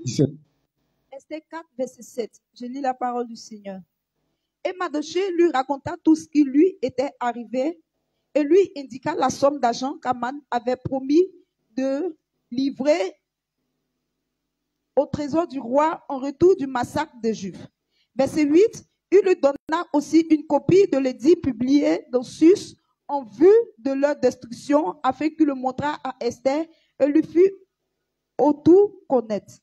17. Esther 4, verset 7. Je lis la parole du Seigneur. Et Mardochée lui raconta tout ce qui lui était arrivé et lui indiqua la somme d'argent qu'Aman avait promis de livrer au trésor du roi en retour du massacre des Juifs. Verset 8. Il lui donna aussi une copie de l'édit publié dans Sus en vue de leur destruction, afin qu'il le montrât à Esther et lui fût au tout connaître.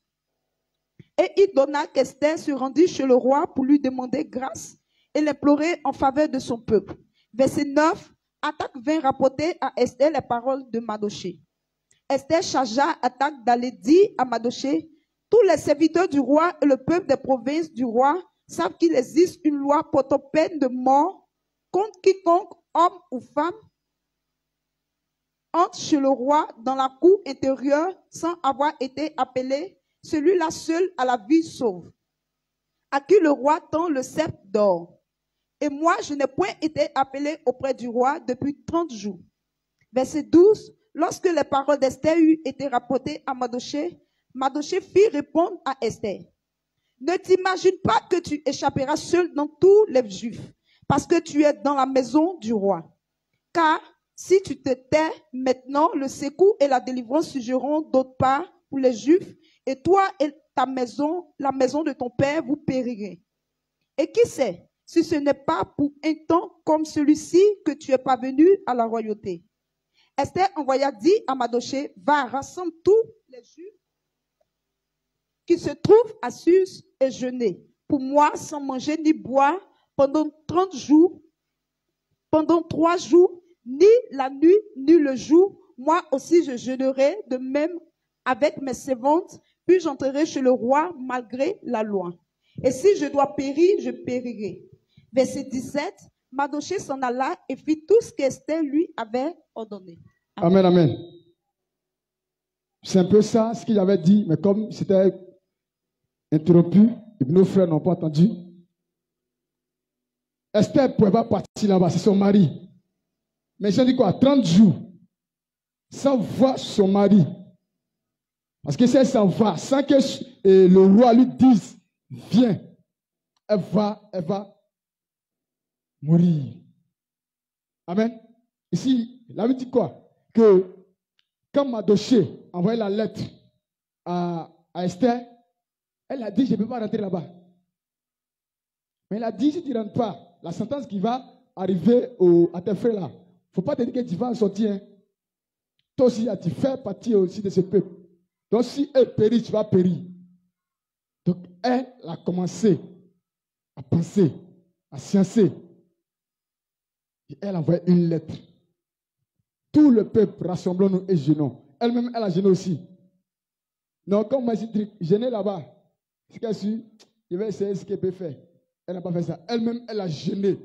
Et il donna qu'Esther se rendit chez le roi pour lui demander grâce et l'implorer en faveur de son peuple. Verset 9. Attaque vint rapporter à Esther les paroles de Mardochée. Esther chargea Attaque d'aller dire à Mardochée: tous les serviteurs du roi et le peuple des provinces du roi savent qu'il existe une loi portant peine de mort contre quiconque, homme ou femme, entre chez le roi dans la cour intérieure sans avoir été appelé, celui-là seul a la vie sauve, à qui le roi tend le sceptre d'or. Et moi, je n'ai point été appelé auprès du roi depuis 30 jours. Verset 12. Lorsque les paroles d'Esther eurent été rapportées à Mardochée, Mardochée fit répondre à Esther: ne t'imagine pas que tu échapperas seul dans tous les Juifs, parce que tu es dans la maison du roi. Car si tu te tais maintenant, le secours et la délivrance surgiront d'autre part pour les Juifs, et toi et ta maison, la maison de ton père, vous périrez. Et qui sait si ce n'est pas pour un temps comme celui-ci que tu es parvenu à la royauté. Esther envoya dire à Mardochée: va, rassemble tous les Juifs qui se trouvent à Sus et jeûner pour moi sans manger ni boire pendant 30 jours, pendant 3 jours, ni la nuit ni le jour. Moi aussi je jeûnerai de même avec mes servantes, puis j'entrerai chez le roi malgré la loi. Et si je dois périr, je périrai. Verset 17, Mardochée s'en alla et fit tout ce qu'Esther lui avait ordonné. Amen, amen. C'est un peu ça ce qu'il avait dit, mais comme c'était interrompu, et nos frères n'ont pas entendu. Esther ne pouvait pas partir là-bas, c'est son mari. Mais j'ai dit quoi? 30 jours, sans voir son mari. Parce que si elle s'en va, sans que le roi lui dise, viens, elle va mourir. Amen. Ici, il avait dit quoi? Que quand Mardochée envoyait la lettre à Esther, elle a dit, je ne peux pas rentrer là-bas. Mais elle a dit, si tu ne rentres pas, la sentence qui va arriver à tes frères là, il ne faut pas te dire que tu vas en sortir. Hein. Toi aussi, tu fais partie aussi de ce peuple. Donc si eux périssent, tu vas périr. Donc elle a commencé à penser, à sciencer. Et elle a envoyé une lettre. Tout le peuple, rassemblons-nous et jeûnons. Elle-même, elle a jeûné aussi. Non, comme moi, je dis, jeûner là-bas. C'est qu'elle suit, je vais essayer ce qu'elle peut faire. Elle n'a pas fait ça. Elle-même, elle a jeûné.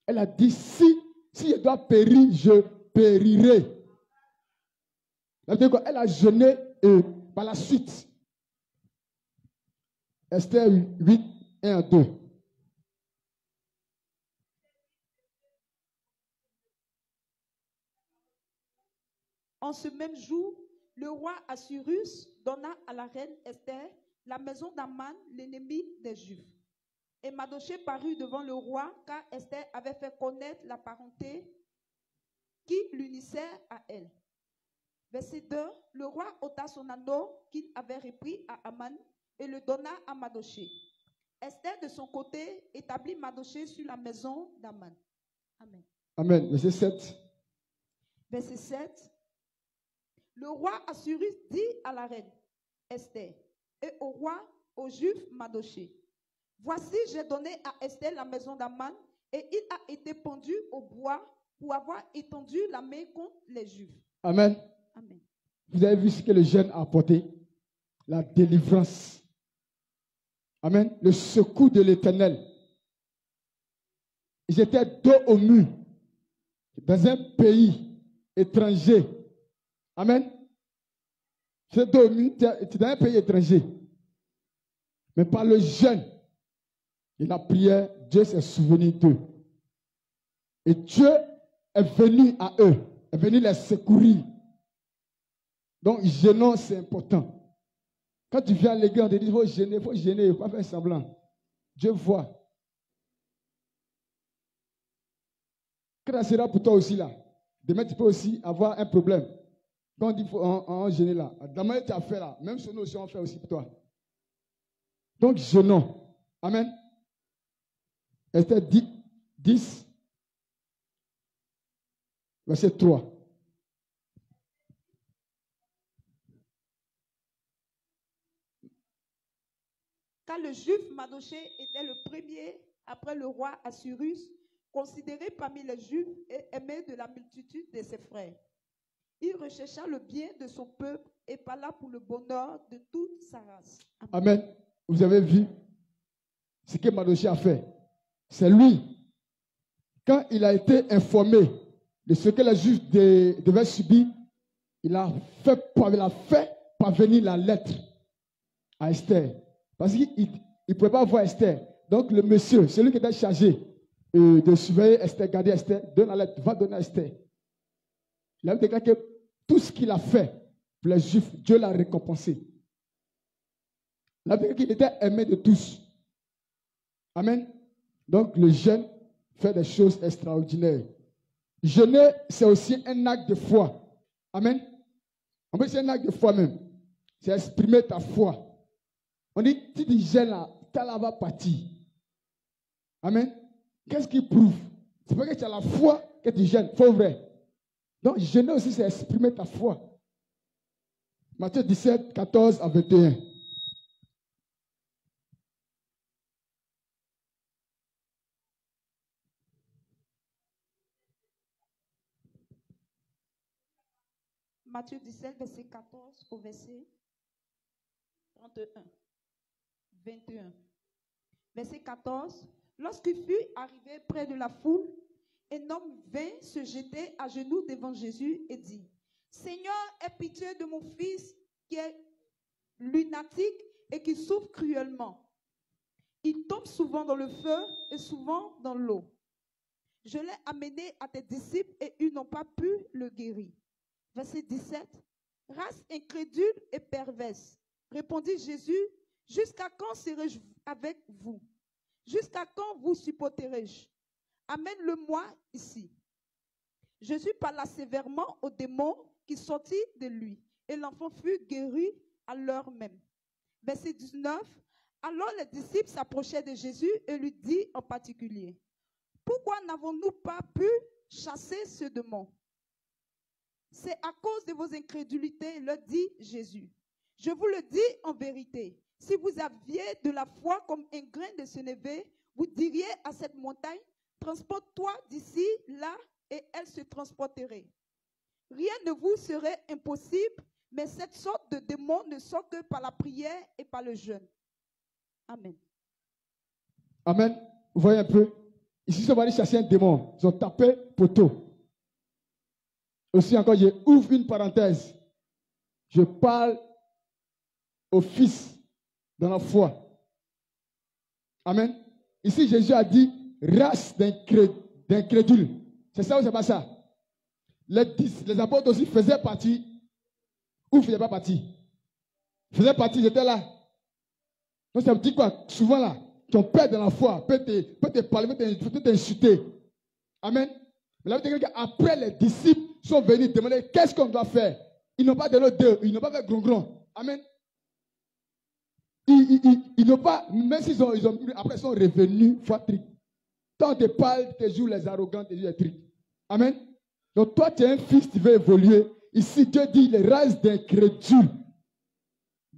Elle a dit, si je dois périr, je périrai. Elle a jeûné et par la suite, Esther 8, 1 à 2. En ce même jour, le roi Assuérus donna à la reine Esther la maison d'Aman, l'ennemi des Juifs. Et Mardochée parut devant le roi, car Esther avait fait connaître la parenté qui l'unissait à elle. Verset 2, le roi ôta son anneau qu'il avait repris à Aman et le donna à Mardochée. Esther, de son côté, établit Mardochée sur la maison d'Aman. Amen. Amen. Verset 7. Verset 7. Le roi Assuérus dit à la reine Esther et au roi, au juif Mardochée: voici, j'ai donné à Esther la maison d'Aman et il a été pendu au bois pour avoir étendu la main contre les Juifs. Amen. Amen. Vous avez vu ce que le jeûne a apporté? La délivrance. Amen. Le secours de l'Éternel. Ils étaient dos au mur dans un pays étranger. Amen. C'est dos au mur, tu es dans un pays étranger. Mais par le jeûne et la prière, Dieu s'est souvenu d'eux. Et Dieu est venu à eux, est venu les secourir. Donc, jeûnons, c'est important. Quand tu viens à l'église, on te dit, il faut gêner, il ne faut pas faire semblant. Dieu voit. Que ça sera pour toi aussi là. Demain, tu peux aussi avoir un problème. Quand on dit qu'il faut en gêner là, demain, tu as fait là, même son notion, on fait aussi pour toi. Donc, jeûnons. Amen. Esther 10, verset 3. Car le juif Mardochée était le premier, après le roi Assuérus, considéré parmi les juifs et aimé de la multitude de ses frères. Il rechercha le bien de son peuple et parla pour le bonheur de toute sa race. Amen. Amen. Vous avez vu ce que Mardochée a fait. C'est lui, quand il a été informé de ce que les juifs devaient subir, il a fait parvenir la lettre à Esther. Parce qu'il ne pouvait pas voir Esther. Donc le monsieur, celui qui était chargé de surveiller Esther, garder Esther, donne la lettre, va donner à Esther. Il a déclaré que tout ce qu'il a fait pour les Juifs, Dieu l'a récompensé. Il a déclaré qu'il était aimé de tous. Amen. Donc le jeûne fait des choses extraordinaires. Jeûner, c'est aussi un acte de foi. Amen. En fait, c'est un acte de foi même. C'est exprimer ta foi. On dit, si tu jeûnes là, ta là va partir. Amen. Qu'est-ce qui prouve? C'est parce que tu as la foi que tu jeûnes. Faut vrai. Donc, jeûner aussi, c'est exprimer ta foi. Matthieu 17, 14 à 21. Matthieu 17, verset 14 au verset 31. 21. Verset 14. Lorsqu'il fut arrivé près de la foule, un homme vint se jeter à genoux devant Jésus et dit, Seigneur, aie pitié de mon fils qui est lunatique et qui souffre cruellement. Il tombe souvent dans le feu et souvent dans l'eau. Je l'ai amené à tes disciples et ils n'ont pas pu le guérir. Verset 17. Race incrédule et perverse, répondit Jésus, jusqu'à quand serai-je avec vous? Jusqu'à quand vous supporterai-je? Amène-le-moi ici. Jésus parla sévèrement au démon qui sortit de lui, et l'enfant fut guéri à l'heure même. Verset 19. Alors les disciples s'approchaient de Jésus et lui dit en particulier, pourquoi n'avons-nous pas pu chasser ce démon? C'est à cause de vos incrédulités, leur dit Jésus. Je vous le dis en vérité, si vous aviez de la foi comme un grain de sénévé, vous diriez à cette montagne, transporte-toi d'ici, là, et elle se transporterait. Rien ne vous serait impossible, mais cette sorte de démon ne sort que par la prière et par le jeûne. Amen. Amen. Vous voyez un peu? Ici, ils sont allés chasser un démon. Ils ont tapé poteau. Aussi encore, je ouvre une parenthèse. Je parle au Fils dans la foi. Amen. Ici, Jésus a dit race d'incrédules. C'est ça ou c'est pas ça? Les apôtres aussi faisaient partie ou ne faisaient pas partie? Ils faisaient partie, ils étaient là. Donc ça veut dire quoi? Souvent là, ton père dans la foi peut te parler, peut t'insulter. Amen. Mais là, après les disciples sont venus demander qu'est-ce qu'on doit faire. Ils n'ont pas donné d'eux, ils n'ont pas fait gron. Amen. Ils n'ont pas, même s'ils ont, après ils sont revenus, fois-tric. Quand on te parle, tu joues les arrogants, tu joues les trucs. Amen. Donc toi, tu es un fils, tu veux évoluer. Ici, Dieu dit les races d'incrédules.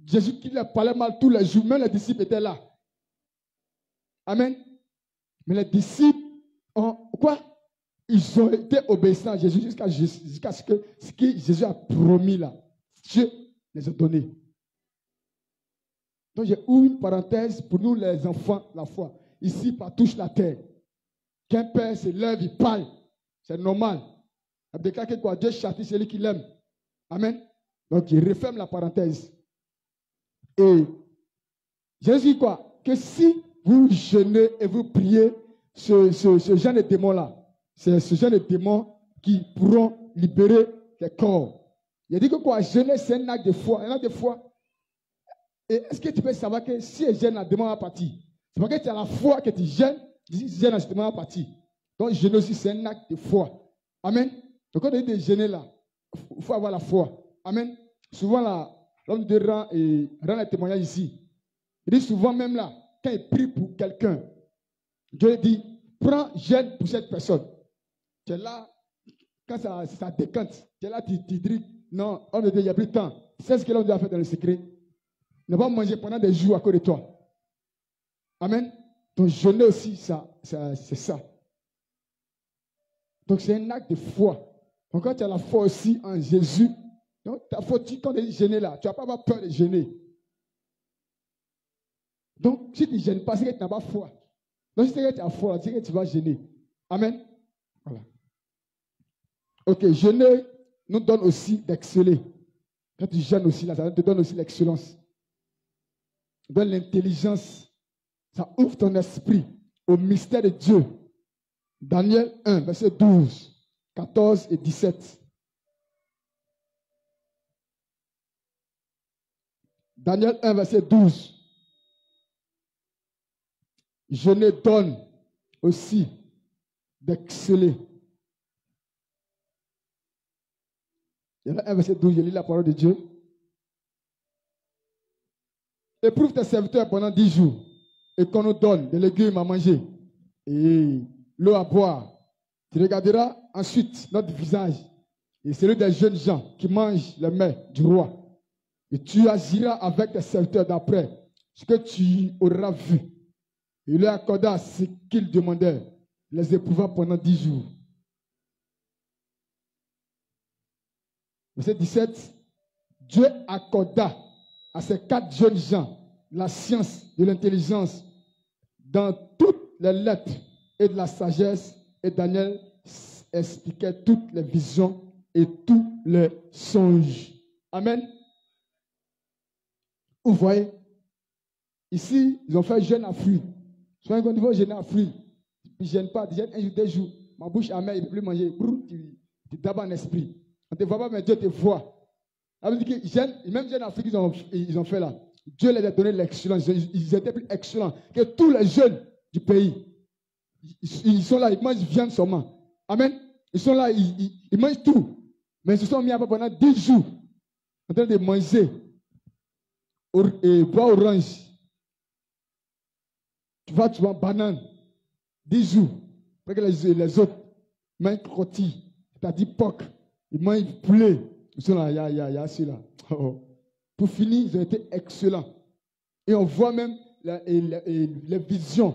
Jésus qui leur parlait mal tous les jours, même les disciples étaient là. Amen. Mais les disciples ont quoi? Ils ont été obéissants à Jésus jusqu'à ce que Jésus a promis là. Dieu les a donnés. Donc j'ai ouvert une parenthèse pour nous les enfants, la foi. Ici, par touche la terre. Qu'un père se lève, il parle. C'est normal. Il déclare que quoi? Dieu châtie celui qui l'aime. Amen. Donc il referme la parenthèse. Et Jésus dit quoi? Que si vous jeûnez et vous priez, ce genre de démons-là, c'est ce genre de démons qui pourront libérer les corps. Il a dit que quoi? Jeûner, c'est un acte de foi. Un acte de foi. Et est-ce que tu peux savoir que si tu jeûnes, le démon va partir? C'est parce que tu as la foi que tu jeûnes, si tu jeûnes, le démon va partir. Donc, jeûner aussi, c'est un acte de foi. Amen. Donc, quand on dit de jeûner là, il faut avoir la foi. Amen. Souvent, là, l'homme de rend le témoignage ici. Il dit souvent, même là, quand il prie pour quelqu'un, Dieu dit, prends jeûne pour cette personne. Tu es là, quand ça décante, tu es là, tu dis, non, homme de Dieu, il n'y a plus de temps. C'est ce que l'homme doit faire dans le secret. Ne pas manger pendant des jours à cause de toi. Amen. Donc, jeûner aussi, c'est ça. Donc, c'est un acte de foi. Donc, quand tu as la foi aussi en Jésus, donc, ta foi, quand tu es jeûné là, tu ne vas pas avoir peur de jeûner. Donc, si tu ne gênes pas, c'est que tu n'as pas foi. Donc, si tu as foi, c'est que tu vas jeûner. Amen. Voilà. Ok, jeûner nous donne aussi d'exceller. Quand tu jeûnes aussi, là, ça te donne aussi l'excellence. Ça donne l'intelligence. Ça ouvre ton esprit au mystère de Dieu. Daniel 1, verset 12, 14 et 17. Daniel 1, verset 12. Jeûner donne aussi d'exceller. Il y en a un verset 12, je lis la parole de Dieu. Éprouve tes serviteurs pendant 10 jours et qu'on nous donne des légumes à manger et l'eau à boire. Tu regarderas ensuite notre visage et celui des jeunes gens qui mangent les mets du roi. Et tu agiras avec tes serviteurs d'après ce que tu auras vu. Il leur accorda ce qu'ils demandaient, les éprouva pendant 10 jours. Verset 17. Dieu accorda à ces 4 jeunes gens la science de l'intelligence dans toutes les lettres et de la sagesse. Et Daniel expliquait toutes les visions et tous les songes. Amen. Vous voyez, ici, ils ont fait jeûne à fruits. Soit un niveau jeûne à fruits. Ils ne gênent pas, ils gênent un jour, 2 jours. Ma bouche amère, il ne peut plus manger. Tu dabas en esprit. On ne te voit pas, mais Dieu te voit. Même jeunes Afrique, ils ont fait là. Dieu leur a donné l'excellence. Ils étaient plus excellents que tous les jeunes du pays. Ils sont là, ils mangent viande seulement. Amen. Ils sont là, ils mangent tout. Mais ils se sont mis à pendant 10 jours en train de manger et boire orange. Tu vois, banane. 10 jours. Après que les autres mangent rôti. C'est-à-dire porc. Ils mangent poulet. Ils sont là, il y a celui-là. Oh. Pour finir, ils ont été excellents. Et on voit même les visions,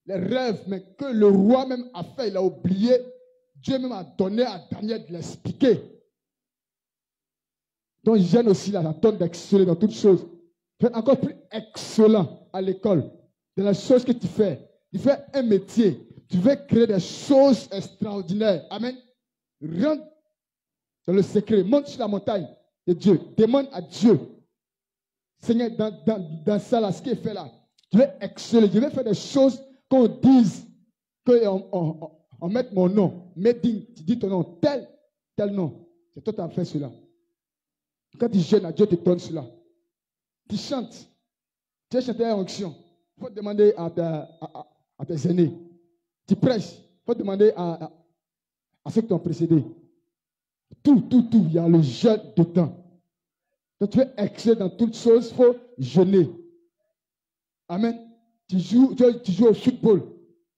les rêves, mais que le roi même a fait, il a oublié. Dieu même a donné à Daniel de l'expliquer. Donc, jeûne aussi la tonne d'exceller dans toutes choses. Tu es encore plus excellent à l'école, dans les choses que tu fais. Tu fais un métier. Tu veux créer des choses extraordinaires. Amen. Rentre dans le secret. Monte sur la montagne de Dieu. Demande à Dieu. Seigneur, dans ça, là, ce qu'il fait là, je vais exceller. Je vais faire des choses qu'on dise, qu'on mette mon nom. Medine, tu dis ton nom, tel nom. C'est toi qui as fait cela. Quand tu jeûnes, Dieu te donne cela. Tu chantes. Tu as chanté en onction. Il faut demander à tes aînés. Tu prêches. Il faut demander à ceux qui t'ont précédé. Tout. Il y a le jeûne dedans. Donc tu veux exceller dans toutes choses, il faut jeûner. Amen. Tu joues au football.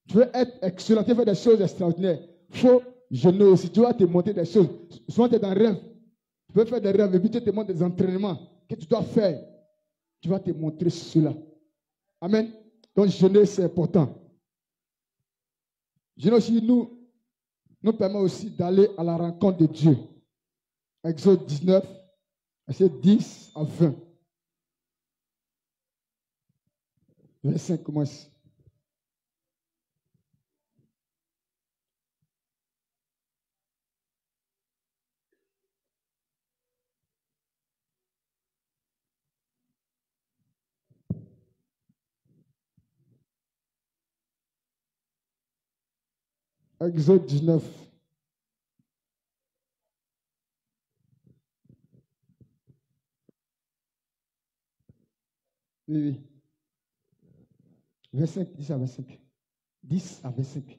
Tu veux être excellent, tu veux faire des choses extraordinaires. Il faut jeûner aussi. Tu vas te montrer des choses. Souvent tu es dans un rêve. Tu veux faire des rêves et puis tu te montres des entraînements que tu dois faire. Tu vas te montrer cela. Amen. Donc jeûner, c'est important. Jeûner aussi nous permet aussi d'aller à la rencontre de Dieu. Exode 19, verset 10 à 20. Verset 5 commence. Exode 19. Oui, oui. Verset 10 à 25. 10 à 25.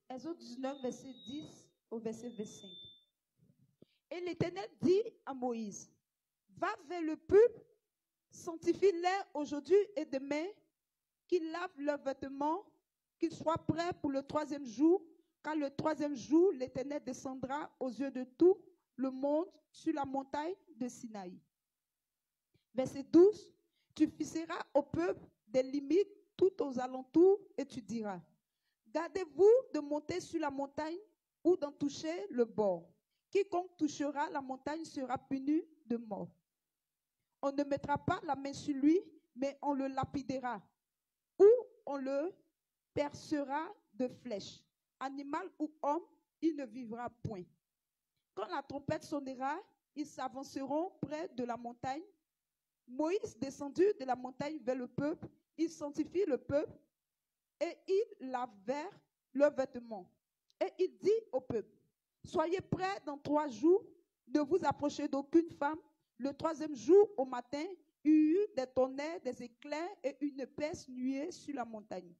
Exode 19, verset 10 au verset 25. Et l'Éternel dit à Moïse, va vers le peuple, sanctifie-les aujourd'hui et demain, qu'ils lavent leurs vêtements, qu'ils soient prêts pour le 3e jour, car le 3e jour, l'Éternel descendra aux yeux de tout le monde sur la montagne de Sinaï. Verset 12, tu fixeras au peuple des limites tout aux alentours et tu diras, gardez-vous de monter sur la montagne ou d'en toucher le bord. Quiconque touchera la montagne sera puni de mort. On ne mettra pas la main sur lui, mais on le lapidera, ou on le percera de flèches. Animal ou homme, il ne vivra point. Quand la trompette sonnera, ils s'avanceront près de la montagne. Moïse descendu de la montagne vers le peuple, il sanctifie le peuple et ils lavèrent leurs vêtements. Et il dit au peuple, soyez prêts dans 3 jours, ne vous approchez d'aucune femme. Le 3e jour au matin, il y eut des tonnerres, des éclairs et une épaisse nuée sur la montagne.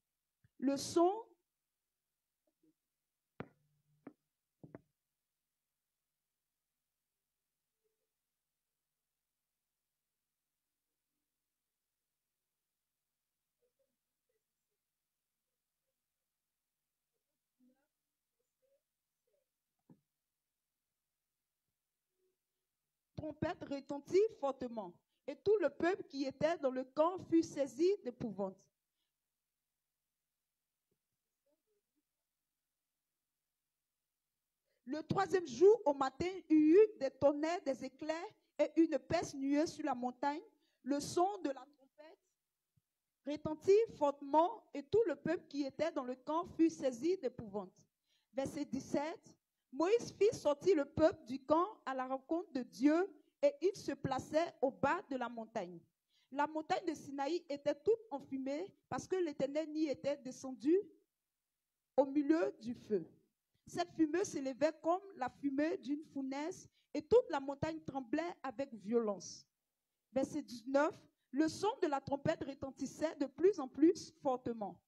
Le son trompette retentit fortement, et tout le peuple qui était dans le camp fut saisi d'épouvante. Le 3e jour au matin, il y eut des tonnerres, des éclairs et une épaisse nuée sur la montagne. Le son de la trompette retentit fortement et tout le peuple qui était dans le camp fut saisi d'épouvante. Verset 17. Moïse fit sortir le peuple du camp à la rencontre de Dieu et il se plaçait au bas de la montagne. La montagne de Sinaï était toute enfumée parce que l'Éternel n'y était descendu au milieu du feu. Cette fumée s'élevait comme la fumée d'une fournaise et toute la montagne tremblait avec violence. Verset 19. Le son de la trompette retentissait de plus en plus fortement.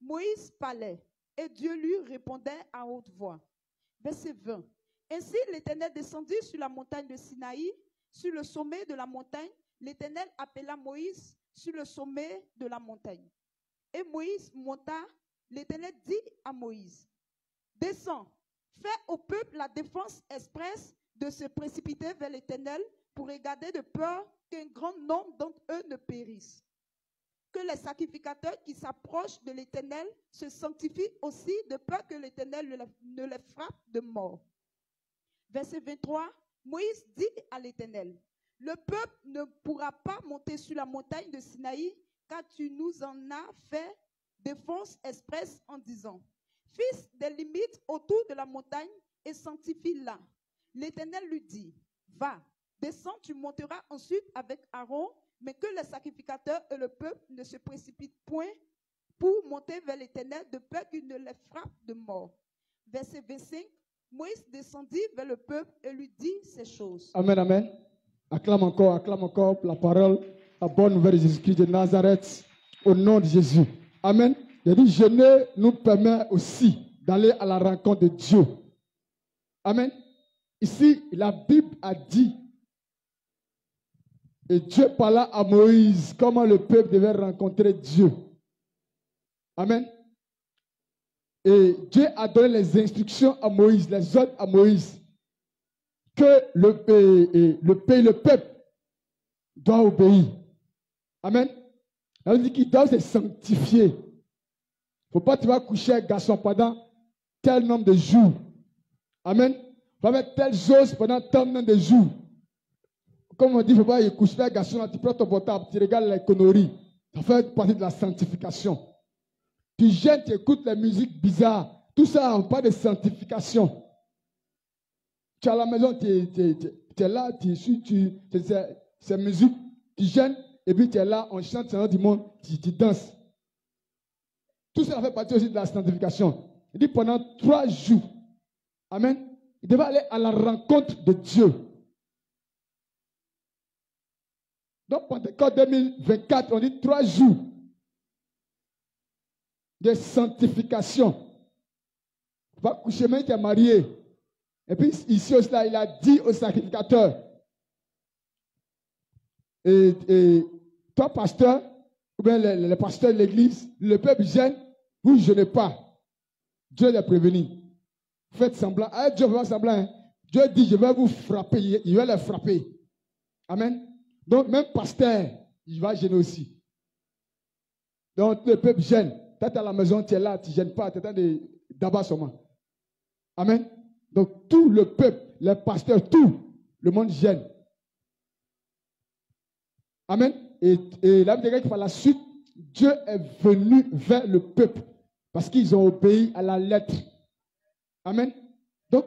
Moïse parlait et Dieu lui répondait à haute voix. Verset 20. Ainsi l'Éternel descendit sur la montagne de Sinaï. Sur le sommet de la montagne, l'Éternel appela Moïse sur le sommet de la montagne. Et Moïse monta. L'Éternel dit à Moïse, descends, fais au peuple la défense expresse de se précipiter vers l'Éternel pour regarder de peur qu'un grand nombre d'entre eux ne périssent. Que les sacrificateurs qui s'approchent de l'Éternel se sanctifient aussi de peur que l'Éternel ne les frappe de mort. Verset 23, Moïse dit à l'Éternel, le peuple ne pourra pas monter sur la montagne de Sinaï car tu nous en as fait défense expresse en disant, fixe des limites autour de la montagne et sanctifie-la. L'Éternel lui dit, va, descends, tu monteras ensuite avec Aaron, mais que les sacrificateurs et le peuple ne se précipitent point pour monter vers l'Éternel de peur qu'il ne les frappe de mort. Verset 25, Moïse descendit vers le peuple et lui dit ces choses. Amen, amen. Acclame encore la parole, la bonne nouvelle de Jésus-Christ de Nazareth, au nom de Jésus. Amen. Il dit, jeûner nous permet aussi d'aller à la rencontre de Dieu. Amen. Ici, la Bible a dit, et Dieu parla à Moïse, comment le peuple devait rencontrer Dieu. Amen. Et Dieu a donné les instructions à Moïse, les ordres à Moïse, que le peuple doit obéir. Amen. On dit qu'il doit se sanctifier. Il ne faut pas tu vas coucher avec un garçon pendant tel nombre de jours. Amen. Tu vas faire telle chose pendant tel nombre de jours. Comme on dit, il ne faut pas coucher avec un garçon, tu prends ton portable, tu regardes les conneries. Ça fait partie de la sanctification. Tu jeûnes, tu écoutes les musiques bizarres. Tout ça n'a pas de sanctification. Tu es à la maison, tu es là, c'est musique, tu jeûnes, et puis tu es là, on chante, c'est un du monde, tu danses. Tout ça fait partie aussi de la sanctification. Il dit pendant 3 jours, amen, il devait aller à la rencontre de Dieu. Donc, Pentecôte 2024, on dit 3 jours de sanctification. Va coucher, même qui est marié. Et puis, ici aussi, là, il a dit au sacrificateur, et toi, pasteur, ou bien le pasteur de l'église, le peuple gêne, vous ne jeûnez pas. Dieu l'a prévenu. Faites semblant. Ah, Dieu va faire semblant. Hein. Dieu dit, je vais vous frapper. Il va les frapper. Amen. Donc, même pasteur, il va gêner aussi. Donc, le peuple gêne. Tu es à la maison, tu es là, tu ne gênes pas, tu es en train d'abattre seulement. Amen. Donc, tout le peuple, les pasteurs, tout le monde gêne. Amen. Et la Bible dit que par la suite, Dieu est venu vers le peuple parce qu'ils ont obéi à la lettre. Amen. Donc,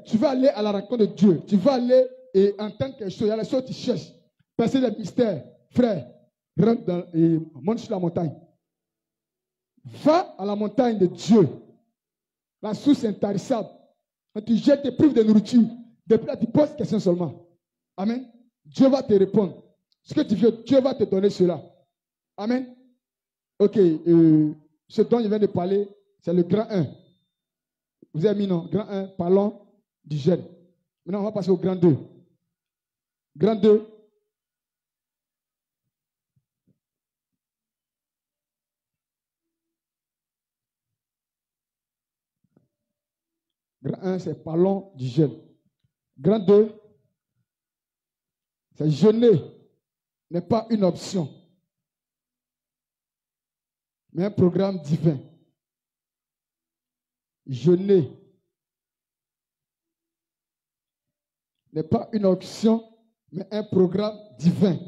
tu vas aller à la rencontre de Dieu. Tu vas aller et entendre quelque chose. Il y a les choses que tu cherches. Passer des mystères. Frère, rentre et monte sur la montagne. Va à la montagne de Dieu. La source intarissable. Quand tu jettes tes prives de nourriture, depuis là, tu poses question seulement. Amen. Dieu va te répondre. Ce que tu veux, Dieu va te donner cela. Amen. Ok. Ce dont je viens de parler, c'est le grand 1. Vous avez mis non? Grand 1, parlons du jeûne. Maintenant, on va passer au grand 2. Grand 2. Grand 1, c'est parlons du jeûne. Grand 2, c'est jeûner n'est pas une option, mais un programme divin. Jeûner n'est pas une option, mais un programme divin.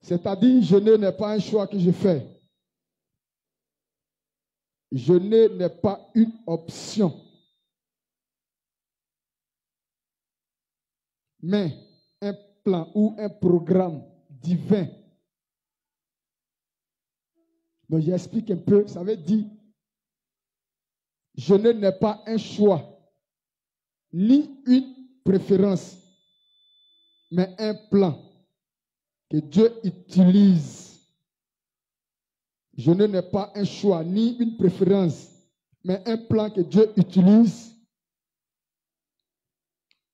C'est-à-dire, jeûner n'est pas un choix que je fais. Jeûner n'est pas une option, mais un plan ou un programme divin. Donc, j'explique un peu. Ça veut dire, jeûner n'est pas un choix, ni une préférence, mais un plan que Dieu utilise. Jeûner n'est pas un choix, ni une préférence, mais un plan que Dieu utilise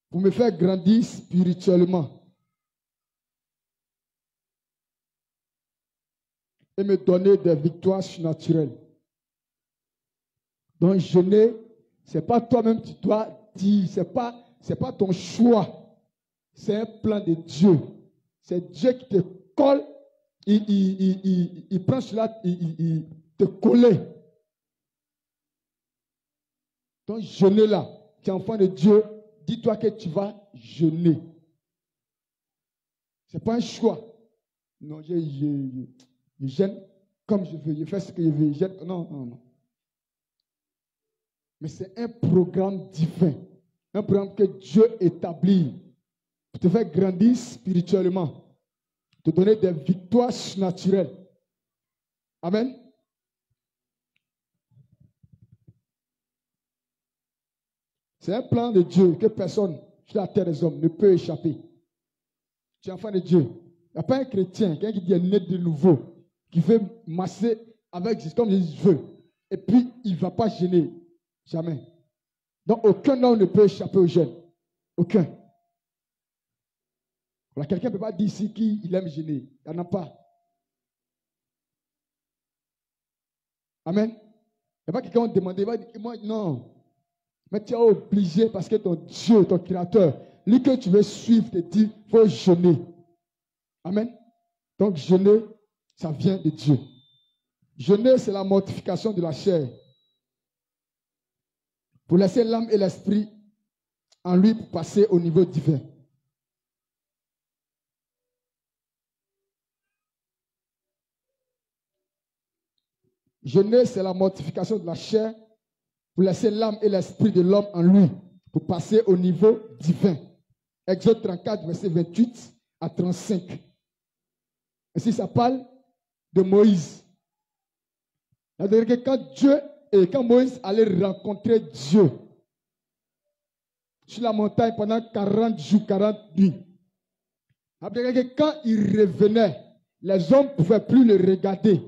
pour me faire grandir spirituellement et me donner des victoires surnaturelles. Donc, jeûner, ce n'est pas toi-même qui dois dire, ce n'est pas ton choix, c'est un plan de Dieu. C'est Dieu qui te colle, il prend cela, il te colle. Donc, jeûner là, tu es enfant de Dieu, dis-toi que tu vas jeûner. Ce n'est pas un choix. Non, je jeûne comme je veux, je fais ce que je veux. Non. Mais c'est un programme divin, un programme que Dieu établit pour te faire grandir spirituellement, te donner des victoires surnaturelles. Amen. C'est un plan de Dieu que personne sur la terre des hommes ne peut échapper. Tu es enfant de Dieu. Il n'y a pas un chrétien, quelqu'un qui est né de nouveau, qui veut masser avec Jésus comme Jésus veut. Et puis, il ne va pas gêner. Jamais. Donc, aucun homme ne peut échapper au jeûne. Aucun. Voilà, quelqu'un ne peut pas dire ici qu'il aime jeûner. Il n'y en a pas. Amen. Il n'y a pas quelqu'un qui va demander, il va dire, moi, non. Mais tu es obligé parce que ton Dieu, ton Créateur, lui que tu veux suivre, te dit, il faut jeûner. Amen. Donc, jeûner, ça vient de Dieu. Jeûner, c'est la mortification de la chair. Pour laisser l'âme et l'esprit en lui pour passer au niveau divin. Jeûner, c'est la mortification de la chair pour laisser l'âme et l'esprit de l'homme en lui pour passer au niveau divin. Exode 34, verset 28 à 35. Ainsi, ça parle de Moïse. C'est-à-dire que quand Moïse allait rencontrer Dieu, sur la montagne pendant 40 jours, 40 nuits. Après que quand il revenait, les hommes ne pouvaient plus le regarder.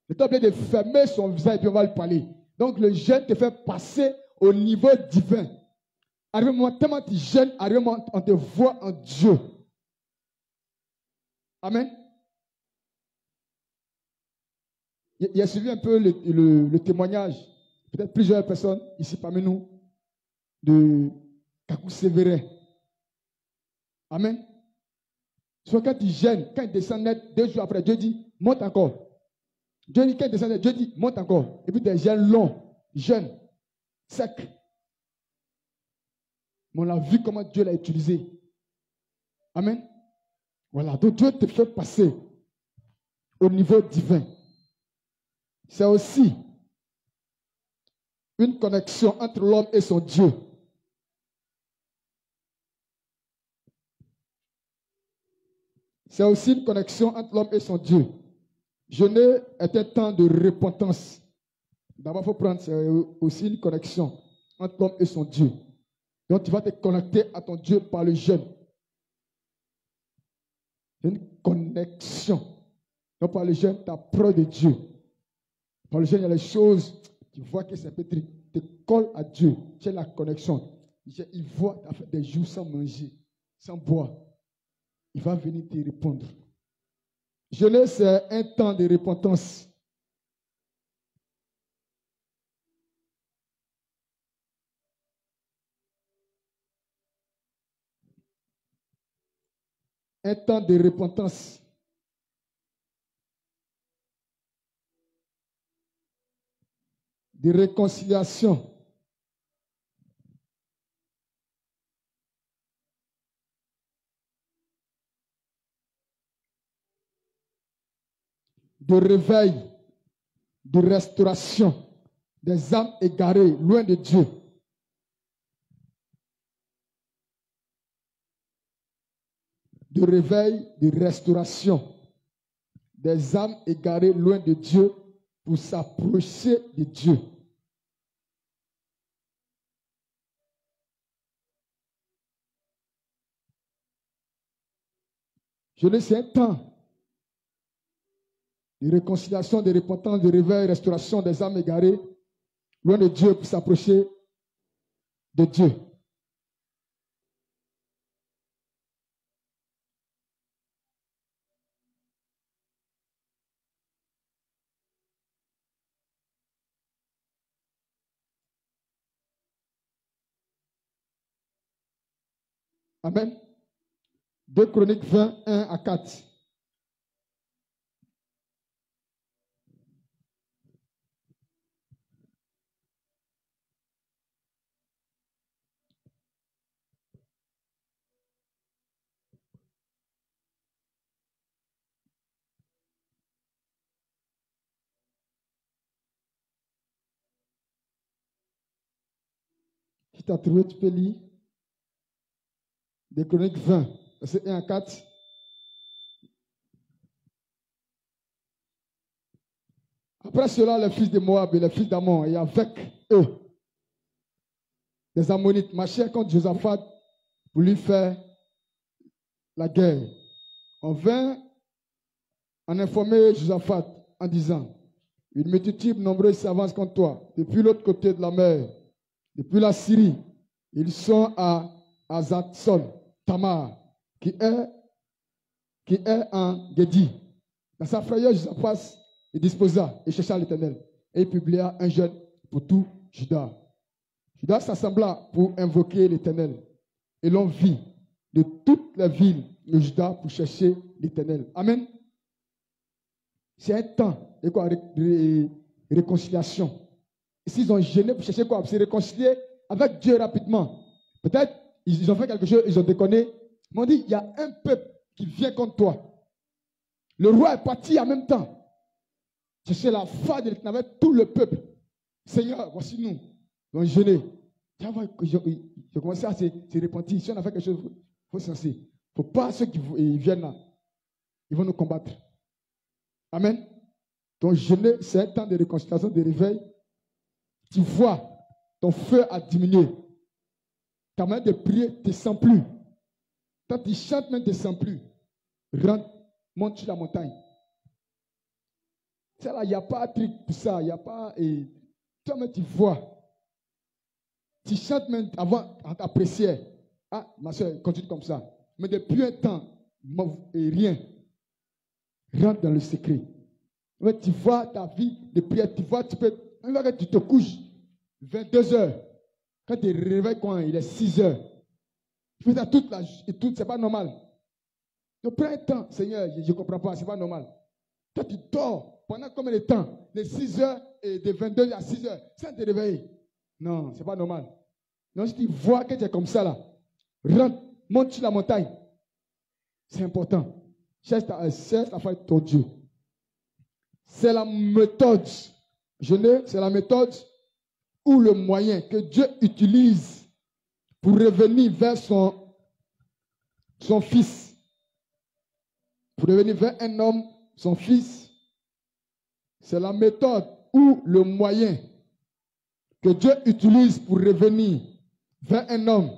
Il était obligé de fermer son visage et puis on va le parler. Donc le jeûne te fait passer au niveau divin. Arrivé un moment, tellement tu jeûnes, arrivé un moment, on te voit en Dieu. Amen. Il a suivi un peu le témoignage, peut-être plusieurs personnes ici parmi nous, de Kakou Sévérin. Amen. Soit quand il jeûne, quand il descend net, 2 jours après, Dieu dit, monte encore. Dieu dit, quand il descend net, Dieu dit, monte encore. Et puis des jeûnes longs, jeûnes, secs. Mais on a vu comment Dieu l'a utilisé. Amen. Voilà, donc Dieu te fait passer au niveau divin. C'est aussi une connexion entre l'homme et son Dieu. C'est aussi une connexion entre l'homme et son Dieu. Jeûner est un temps de repentance. D'abord, il faut prendre, c'est aussi une connexion entre l'homme et son Dieu. Donc, tu vas te connecter à ton Dieu par le jeûne. Une connexion. Donc, par le jeûne, tu as preuve de Dieu. Par le jeûne, il y a les choses, tu vois que c'est peut-être, te colle à Dieu. Tu as la connexion. Il voit, tu as fait des jours sans manger, sans boire. Il va venir te répondre. Jeûner, c'est un temps de repentance. Un temps de repentance. De réconciliation. De réveil, de restauration des âmes égarées, loin de Dieu. De réveil, de restauration des âmes égarées, loin de Dieu, pour s'approcher de Dieu. Je le sais, un temps de réconciliation, de repentance, de réveil, restauration des âmes égarées, loin de Dieu, pour s'approcher de Dieu. Amen. 2 Chroniques 20, 1 à 4. Si tu as trouvé, tu peux lire. 2 Chroniques 20, verset 1 à 4. Après cela, les fils de Moab et les fils d'Ammon, et avec eux, les Ammonites marchèrent contre Josaphat pour lui faire la guerre. On vint en informer Josaphat en disant, une multitude nombreuse s'avance contre toi, depuis l'autre côté de la mer, depuis la Syrie. Ils sont à Azatson, Tamar, qui est en Gedi. Dans sa frayeur, Josaphat il disposa et chercha l'Éternel. Et il publia un jeûne pour tout Juda. Juda s'assembla pour invoquer l'Éternel. Et l'on vit de toutes les villes de Juda pour chercher l'Éternel. Amen. C'est un temps de quoi? Réconciliation. Et s'ils ont jeûné pour chercher quoi? Se réconcilier avec Dieu rapidement. Peut-être ils ont fait quelque chose, ils ont déconné. Ils m'ont dit, il y a un peuple qui vient contre toi. Le roi est parti en même temps. Chercher la foi de l'Éternel avec tout le peuple. Seigneur, voici nous. Ils ont jeûné. J'ai commencé à se repentir. Si on a fait quelque chose, il faut se lancer. Il ne faut pas ceux qui viennent là. Ils vont nous combattre. Amen. Donc jeûner, c'est un temps de réconciliation, de réveil. Tu vois, ton feu a diminué. ta manière de prier ne te sent plus. Quand tu chantes, même ne te sent plus. Rentre, monte sur la montagne. C'est là, il n'y a pas de truc pour ça. Il n'y a pas. Et toi-même, tu vois. Tu chantes même avant ta prière. Ah, ma soeur, continue comme ça. Mais depuis un temps, et rien. Rentre dans le secret. Mais tu vois ta vie de prière. Tu vois, tu peux. Même quand tu te couches, 22 heures. Quand tu te réveilles, quand il est 6 heures. Tu fais ça toute la journée. C'est pas normal. Donc prends un temps, Seigneur, je ne comprends pas, c'est pas normal. Toi, tu dors pendant combien de temps? De 6 heures et de 22 à 6 heures, sans te réveiller. Non, c'est pas normal. Donc si tu vois que tu es comme ça là, rentre, monte sur la montagne. C'est important. Cherche la foi de ton Dieu. C'est la méthode. C'est la méthode ou le moyen que Dieu utilise pour revenir vers son fils. Pour revenir vers un homme, son fils. C'est la méthode ou le moyen que Dieu utilise pour revenir vers un homme,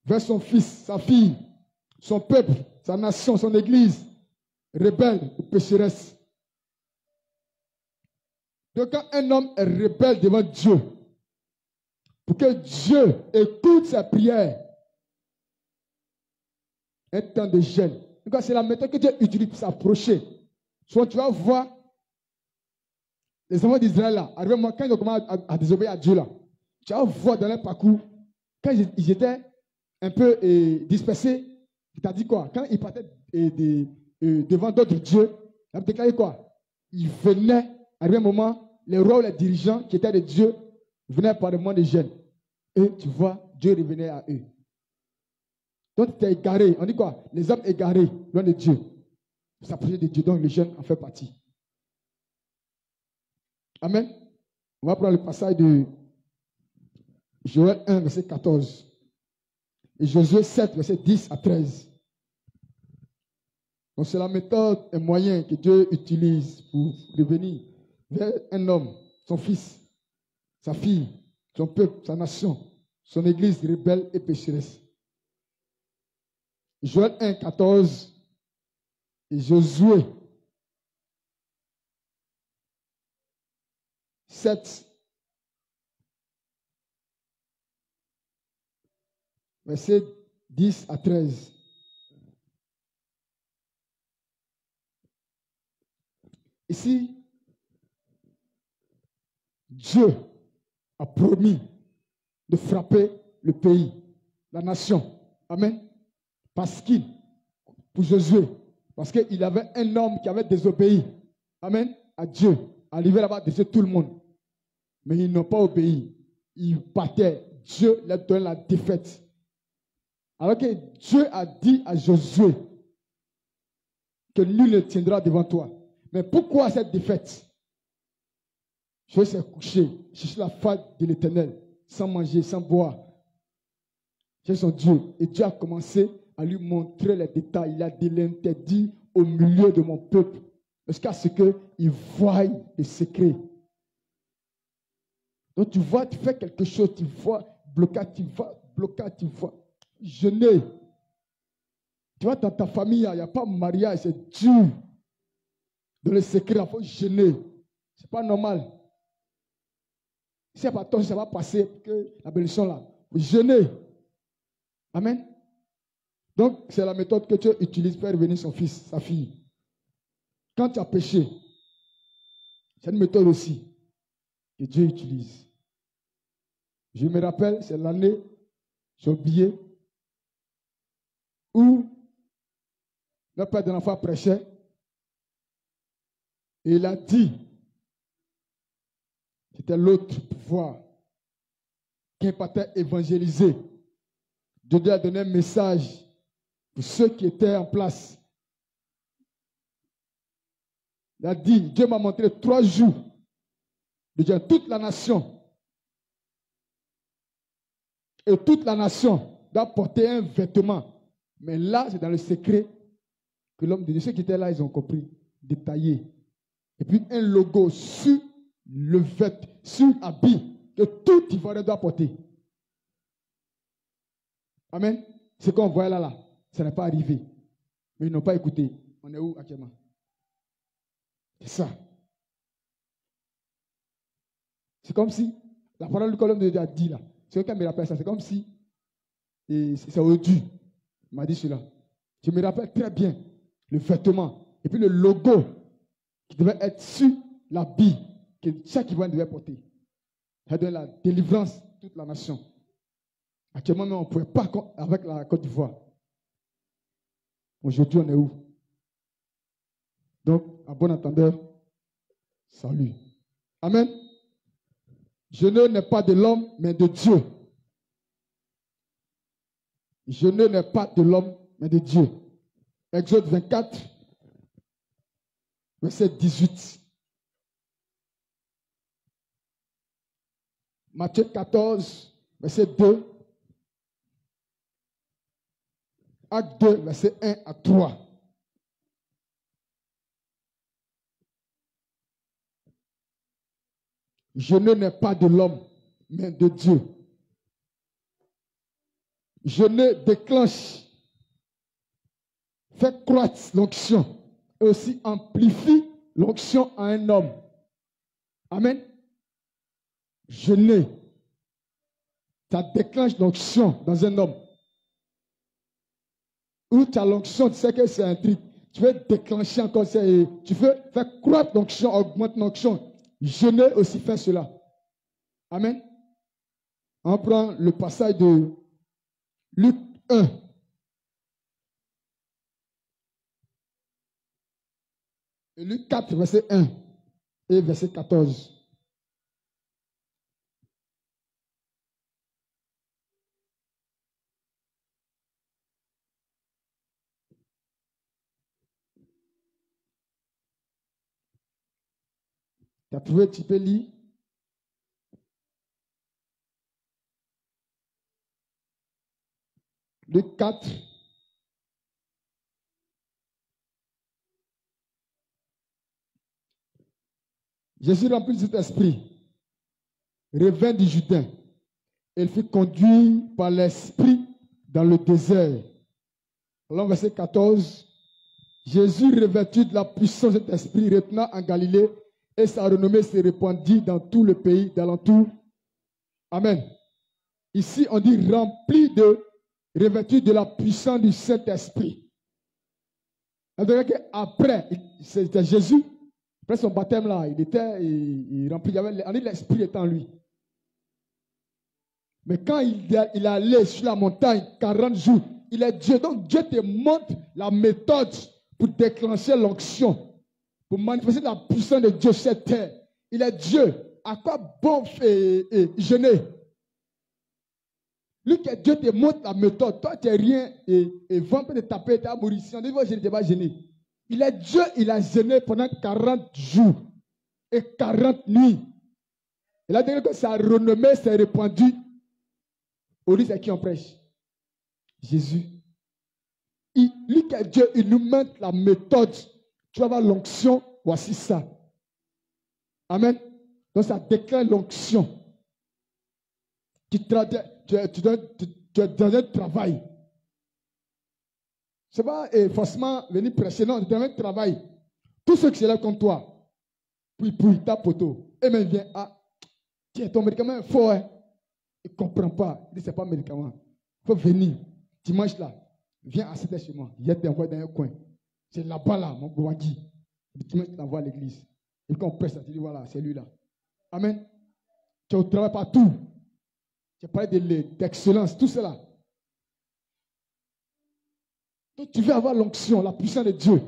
vers son fils, sa fille, son peuple, sa nation, son église, rebelle ou pécheresse. Donc quand un homme est rebelle devant Dieu, pour que Dieu écoute sa prière, un temps de jeûne. Donc c'est la méthode que Dieu utilise pour s'approcher. Soit tu vas voir les enfants d'Israël là, quand ils ont commencé à désobéir à Dieu là, tu vas voir dans leur parcours, quand ils étaient un peu dispersés, il t'a dit quoi? Quand ils partaient devant d'autres dieux, il a déclaré quoi? Ils venaient, arrivé un moment, les rois ou les dirigeants qui étaient des dieux venaient par le moment de jeûne. Et tu vois, Dieu revenait à eux. Donc tu es égaré. On dit quoi? Les hommes égarés, loin de Dieu. S'approcher de Dieu, donc le jeûne en fait partie. Amen. On va prendre le passage de Joël 1, verset 14. Et Josué 7, verset 10 à 13. Donc c'est la méthode et moyen que Dieu utilise pour revenir vers un homme, son fils, sa fille, son peuple, sa nation, son église rebelle et pécheresse. Joël 1, 14 et Josué 7, verset 10 à 13. Ici, Dieu a promis de frapper le pays, la nation. Amen. Pour Josué, parce qu'il avait un homme qui avait désobéi. Amen. À Dieu. Arrivé là-bas, désobéir tout le monde. Mais ils n'ont pas obéi. Ils battaient. Dieu leur donne la défaite. Alors que Dieu a dit à Josué que nul ne tiendra devant toi. Mais pourquoi cette défaite? Josué s'est couché, chercher la face de l'Éternel, sans manger, sans boire. C'est son Dieu. Et Dieu a commencé à lui montrer les détails. Il a dit l'interdit au milieu de mon peuple. Jusqu'à ce qu'il voie les secrets. Donc tu vois, tu fais quelque chose, tu vois, blocage, tu vois. Jeûner. Tu vois, dans ta famille, il n'y a pas de mariage, c'est dur. Dans le secret, il faut jeûner. Ce n'est pas normal. Si ce n'est pas toi, ça va passer, que la bénédiction là. Jeûner. Amen. Donc, c'est la méthode que Dieu utilise pour revenir son fils, sa fille. Quand tu as péché, c'est une méthode aussi que Dieu utilise. Je me rappelle, c'est l'année, j'ai oublié, où le père de l'enfant prêchait et il a dit, c'était l'autre pouvoir qui partait évangéliser. Dieu a donné un message pour ceux qui étaient en place. Il a dit, Dieu m'a montré 3 jours de dire toute la nation. Et toute la nation doit porter un vêtement. Mais là, c'est dans le secret que l'homme de Dieu, ceux qui étaient là, ils ont compris, détaillé. Et puis un logo sur le vêtement, sur l'habit que tout Ivoirien doit porter. Amen. Ce qu'on voyait là, ça n'est pas arrivé. Mais ils n'ont pas écouté. On est où actuellement? C'est ça. C'est comme si, la parole du colonne de Dieu a dit là, c'est quelqu'un me rappelle ça, c'est comme si, et c'est Audu, il m'a dit cela. Je me rappelle très bien le vêtement, et puis le logo qui devait être sur l'habit que chaque Ivoirien devait porter. Ça donne la délivrance de toute la nation. Actuellement, on ne pouvait pas avec la Côte d'Ivoire. Aujourd'hui, on est où? Donc, à bon entendeur, salut. Amen. Jeûner n'est pas de l'homme, mais de Dieu. Jeûner n'est pas de l'homme, mais de Dieu. Exode 24, verset 18. Matthieu 14, verset 2. Acte 2, verset 1 à 3. Jeûner n'est pas de l'homme, mais de Dieu. Jeûner déclenche, fait croître l'onction et aussi amplifie l'onction à un homme. Amen. Jeûner, ça déclenche l'onction dans un homme. Où tu as l'onction, tu sais que c'est un truc. Tu veux déclencher encore, tu veux faire croître l'onction, augmenter l'onction. Jeûner aussi fait cela. Amen. On prend le passage de Luc 1. Et Luc 4, verset 1 et verset 14. Tu as trouvé, tu peux lire. Luc 4. Jésus rempli de cet esprit, revint du Jourdain. Il fut conduit par l'esprit dans le désert. Alors, verset 14. Jésus, revêtu de la puissance de cet esprit, retourna en Galilée et sa renommée se répandit dans tout le pays d'alentour. Amen. Ici, on dit rempli de, revêtu de la puissance du Saint-Esprit. C'est-à-dire qu'après, c'était Jésus, après son baptême là, il était rempli, l'esprit était en lui. Mais quand il est allé sur la montagne 40 jours, il est Dieu. Donc Dieu te montre la méthode pour déclencher l'onction, pour manifester la puissance de Dieu sur cette terre. Il est Dieu. À quoi bon jeûner? Lui que Dieu te montre la méthode. Toi, tu n'es rien et vent peut te taper, tu es mauricien. On dit, je ne vais pas gêner. Il est Dieu, il a jeûné pendant 40 jours et 40 nuits. Il a dit que sa renommée s'est répandue. Au lieu de qui on prêche? Jésus. Lui que Dieu, il nous montre la méthode. Tu vas avoir l'onction, voici ça. Amen. Donc ça déclare l'onction. Tu es dans un travail. Ce n'est pas forcément venir prêcher, non, tu es dans un travail. Tous ceux qui se lèvent comme toi, puis ta poteau, et même vient, tiens, ton médicament est fort, hein. Il ne comprend pas. Il dit, ce n'est pas un médicament. Il faut venir. Dimanche là, viens assister chez moi. Il t'envoie dans un coin. C'est là-bas là, mon Bouagi. Dimanche, tu t'envoies à l'église. Et quand on presse, tu dis, voilà, c'est lui là. Amen. Tu es au travail partout. Tu as parlé d'excellence, tout cela. Donc tu veux avoir l'onction, la puissance de Dieu.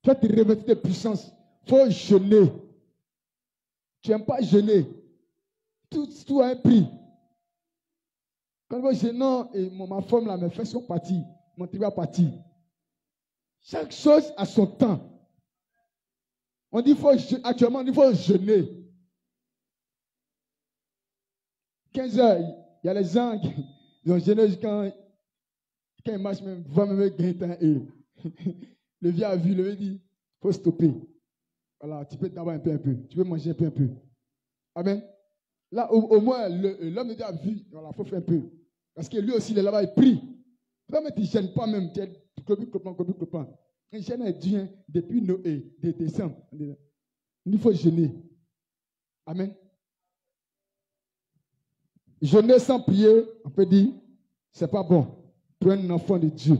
Tu vas te revêtir de puissance. Il faut jeûner. Tu n'aimes pas jeûner. Tout a un prix. Quand je dis non, et ma femme là, mes fesses sont parties, mon tribu a parti. Chaque chose a son temps. On dit actuellement, il faut jeûner. 15 heures, il y a les gens qui ont jeûné quand ils marchent, même, vont même gagner et le vieux a vu, le vieux dit, il faut stopper. Voilà, tu peux t'avoir un peu, tu peux manger un peu. Amen. Là, au moins, l'homme de Dieu a vu, voilà, il faut faire un peu. Parce que lui aussi, il est là-bas, il prie. Mais tu ne gênes pas même. Tu es clopin. Il gêne Dieu depuis décembre. Il faut gêner. Amen. Jeûner sans prier, on peut dire, c'est pas bon pour un enfant de Dieu.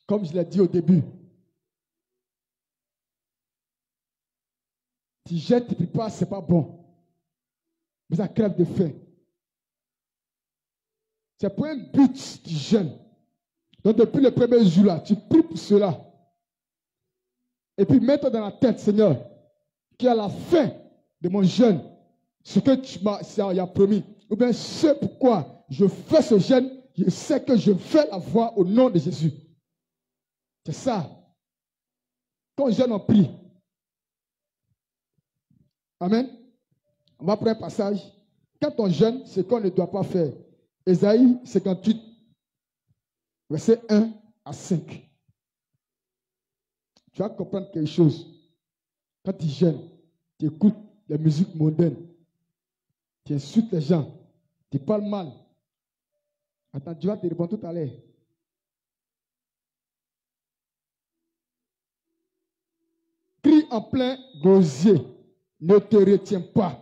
Comme je l'ai dit au début, tu jeûnes, tu ne pries pas, c'est pas bon. Mais ça crève de faim. C'est pour un but, tu jeûnes. Donc depuis le premier jour là, tu pries pour cela. Et puis mets-toi dans la tête, Seigneur, qu'à la fin de mon jeûne, ce que tu m'as promis, ou bien ce pourquoi je fais ce jeûne, je sais que je vais l'avoir au nom de Jésus. C'est ça. Quand on jeûne, on prie. Amen. On va prendre un passage. Quand on jeûne, c'est qu'on ne doit pas faire. Ésaïe 58, verset 1 à 5. Tu vas comprendre quelque chose. Quand tu jeûnes, tu écoutes la musique mondaine. Tu insultes les gens. Tu parles mal. Attends, tu vas te répondre tout à l'heure. Crie en plein gosier. Ne te retiens pas.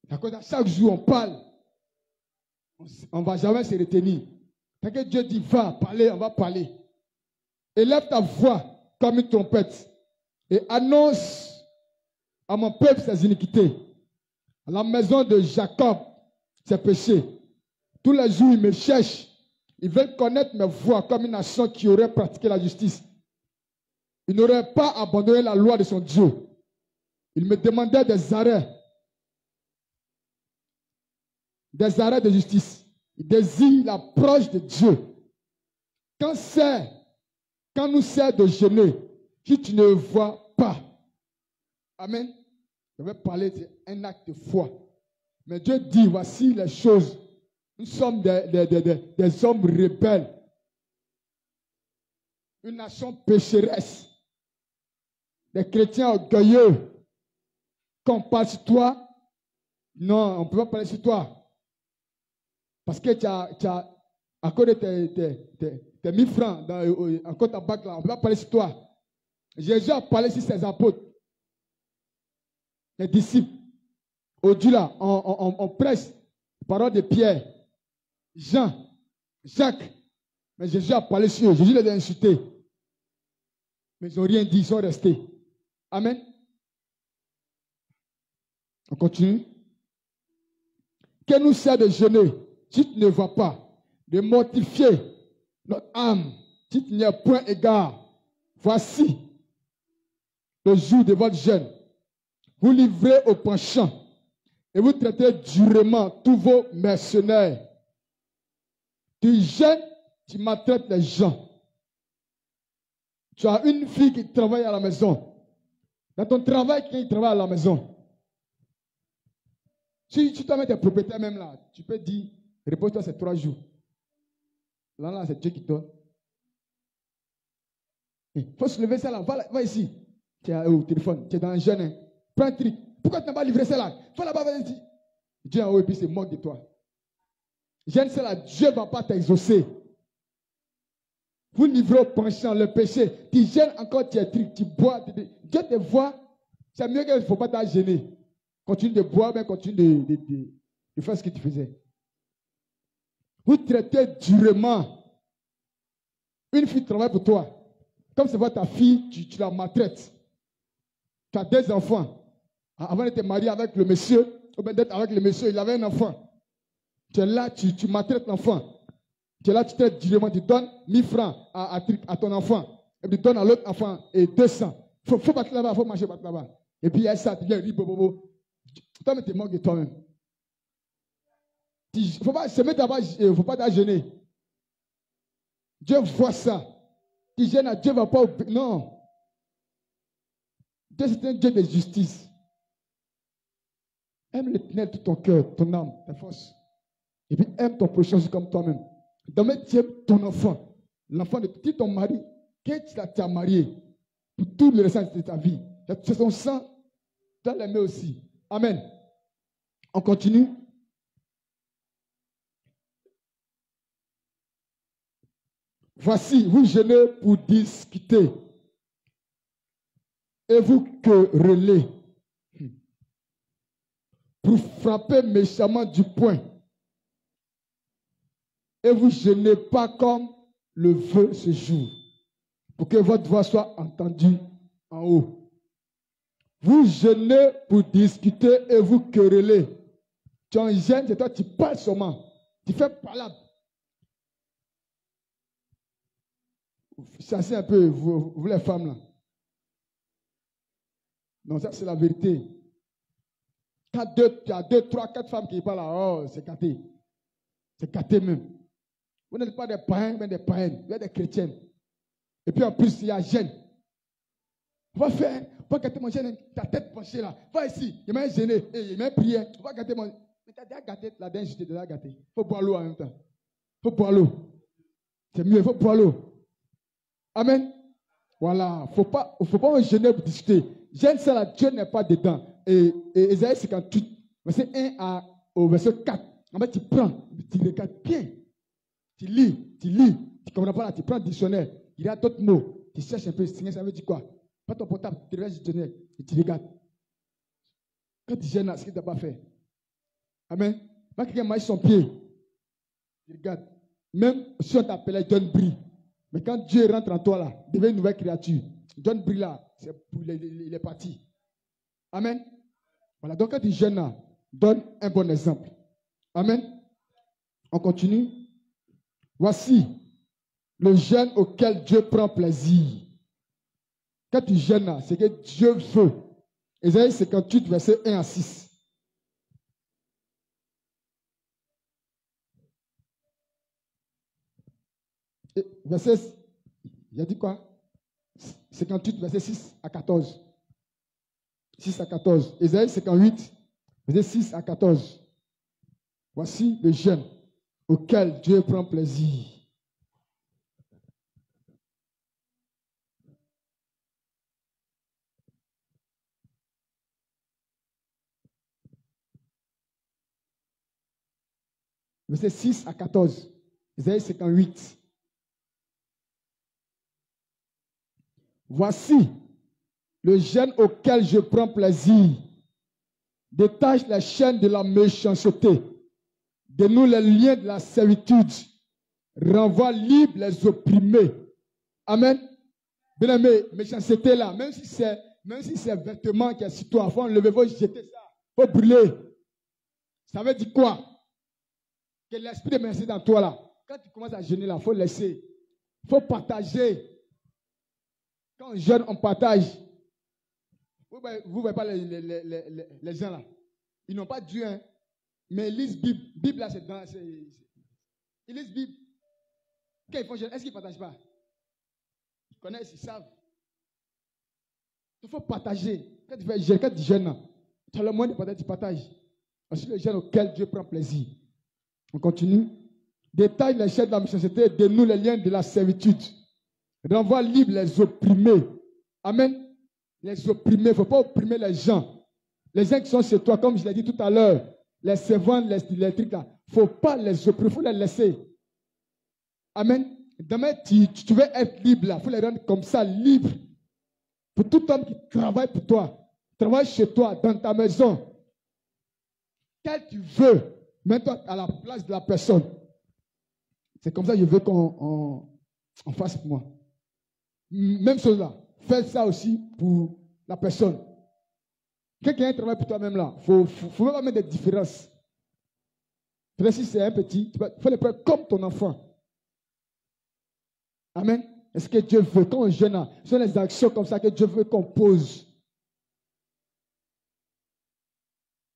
D'accord? Chaque jour, on parle. On ne va jamais se retenir. Tant que Dieu dit va parler, on va parler. Élève ta voix comme une trompette et annonce à mon peuple ses iniquités. À la maison de Jacob, ses péchés. Tous les jours, ils me cherchent. Ils veulent connaître mes voies comme une nation qui aurait pratiqué la justice. Ils n'auraient pas abandonné la loi de son Dieu. Ils me demandaient des arrêts de justice. Ils désirent l'approche de Dieu. Quand nous sert de jeûner, si tu ne vois pas, amen, je vais parler d'un acte de foi. Mais Dieu dit, voici les choses. Nous sommes des hommes rebelles. Une nation pécheresse. Des chrétiens orgueilleux. Quand on parle sur toi, non, on ne peut pas parler sur toi. Parce que tu as accordé tes 1000 francs en compte à banque là. On ne peut pas parler sur toi. Jésus a parlé sur ses apôtres. Les disciples. Aujourd'hui là, on presse la parole de Pierre, Jean, Jacques. Mais Jésus a parlé sur eux. Jésus les a insultés. Mais ils n'ont rien dit, ils sont restés. Amen. On continue. Que nous sert de jeûner, si tu ne vois pas, de mortifier notre âme, si tu n'y as point égard. Voici le jour de votre jeûne. Vous livrez au penchant et vous traitez durement tous vos mercenaires. Tu jeûnes, tu maltraites les gens. Tu as une fille qui travaille à la maison. Dans ton travail, qui travaille à la maison. Si toi-même es propriétaire même là, tu peux dire, repose-toi ces 3 jours. Là, c'est Dieu qui donne. Il faut se lever ça là, va ici. Tu es au téléphone, tu es dans un jeûne. Hein. Prends un truc. Pourquoi tu n'as pas livré ça là? Va là-bas, vas-y. Dieu en haut et puis c'est moque de toi. Jeûne ça là, Dieu ne va pas t'exaucer. Vous livrez au penchant le péché. Tu jeûnes encore tes trucs, tu bois. Dieu te voit. C'est mieux qu'il ne faut pas t'en gêner. Continue de boire, mais continue de faire ce que tu faisais. Vous traitez durement. Une fille travaille pour toi. Comme c'est ta fille, tu la maltraites. Tu as 2 enfants. Avant d'être marié avec le monsieur, ou bien d'être avec le monsieur, il avait un enfant. Tu es là, tu maltraites l'enfant. Tu es là, tu traites durement, tu donnes 1000 francs à ton enfant. Et puis tu donnes à l'autre enfant et 200. Il faut battre là-bas, il faut marcher battre là-bas. Et puis il y a ça, tu viens, bobo. Toi, tu te manques de toi-même. Il ne faut pas gêner. Dieu voit ça. Tu gênes à Dieu ne va pas. Non. Dieu, c'est un Dieu de justice. Aime l'Éternel tout ton cœur, ton âme, ta force. Et puis aime ton prochain comme toi-même. Demain, tu aimes ton enfant. L'enfant de ton mari, quand tu as marié, pour tout le restant de ta vie, c'est son sang, tu dois l'aimer aussi. Amen. On continue. Voici, vous jeûnez pour discuter et vous querellez, pour frapper méchamment du poing. Et vous jeûnez pas comme le veut ce jour, pour que votre voix soit entendue en haut. Vous jeûnez pour discuter et vous querellez. Tu en gênes, c'est toi, tu parles seulement. Tu fais palabre. Chassez un peu, vous les femmes là. Non, ça c'est la vérité. Quand il y a 2, 3, 4 femmes qui parlent là, oh, c'est gâté. C'est gâté même. Vous n'êtes pas des païens, mais des païennes. Vous êtes des chrétiennes. Et puis en plus, il y a gêne. Va faire, va gâter mon gêne, ta tête penchée là. Va ici, il m'a gêné, il m'a prié. Va gâter mon. Mais tu as déjà gâté, la dernière, je t'ai déjà gâté. Il faut boire l'eau en même temps. Il faut boire l'eau. C'est mieux, il faut boire l'eau. Amen. Voilà, faut pas gêner pour discuter. Gêne ça là, Dieu n'est pas dedans. Et Ésaïe 58, verset 1 au verset 4. En fait, tu prends, tu regardes bien. Tu lis, tu ne comprends pas là, tu prends le dictionnaire, il y a d'autres mots, tu cherches un peu, ça veut dire quoi? Pas ton portable, tu regardes le dictionnaire et tu regardes. Quand tu gênes là, ce qu'il ne t'a pas fait. Amen. Quand quelqu'un marche son pied, tu regardes. Même si on t'appelait John Brie, mais quand Dieu rentre en toi là, devient une nouvelle créature. John Brie là, il est parti. Amen. Voilà, donc quand tu gênes là, donne un bon exemple. Amen. On continue. Voici le jeûne auquel Dieu prend plaisir. Quand tu jeûnes là, c'est que Dieu veut. Ésaïe 58, verset 1 à 6. Verset, il a dit quoi? 58, verset 6 à 14. 6 à 14. Ésaïe 58, verset 6 à 14. Voici le jeûne auquel Dieu prend plaisir. Verset 6 à 14. Ésaïe 58. Voici le jeûne auquel je prends plaisir. Détache les chaînes de la méchanceté. Dénoue les liens de la servitude. Renvoie libre les opprimés. Amen. Bien-aimé, méchanceté là, même si c'est vêtement qui est sur toi, il faut enlever, il faut jeter ça, il faut brûler. Ça veut dire quoi? Que l'esprit de méchanceté dans toi là, quand tu commences à jeûner là, il faut laisser. Il faut partager. Quand on jeûne, on partage. Vous ne voyez pas les gens là. Ils n'ont pas Dieu, hein. Mais ils lisent Bible. Bible là, c'est dans. Ils lisent Bible. Quand ils font jeûne, est-ce qu'ils ne partagent pas? Ils connaissent, ils savent. Il faut partager. Quand tu fais jeûne, quand tu jeûnes, tu as le moyen de partager, tu partages. Ensuite, le jeûne auquel Dieu prend plaisir. On continue. Détaille les chaînes de la méchanceté, dénoue les liens de la servitude. Renvoie libre les opprimés. Amen. Les opprimés, il ne faut pas opprimer les gens. Les gens qui sont chez toi, comme je l'ai dit tout à l'heure, les servantes, les trucs là, il ne faut pas les opprimer, il faut les laisser. Amen. Demain, tu veux être libre là, il faut les rendre comme ça, libres. Pour tout homme qui travaille pour toi, travaille chez toi, dans ta maison, quel tu veux, mets-toi à la place de la personne. C'est comme ça que je veux qu'on fasse pour moi. Même chose là. Fais ça aussi pour la personne. Quelqu'un travaille pour toi-même là. Il faut même mettre des différences. Peut-être si c'est un petit, il faut le prendre comme ton enfant. Amen. Est-ce que Dieu veut, quand on jeûne là, ce sont les actions comme ça que Dieu veut qu'on pose.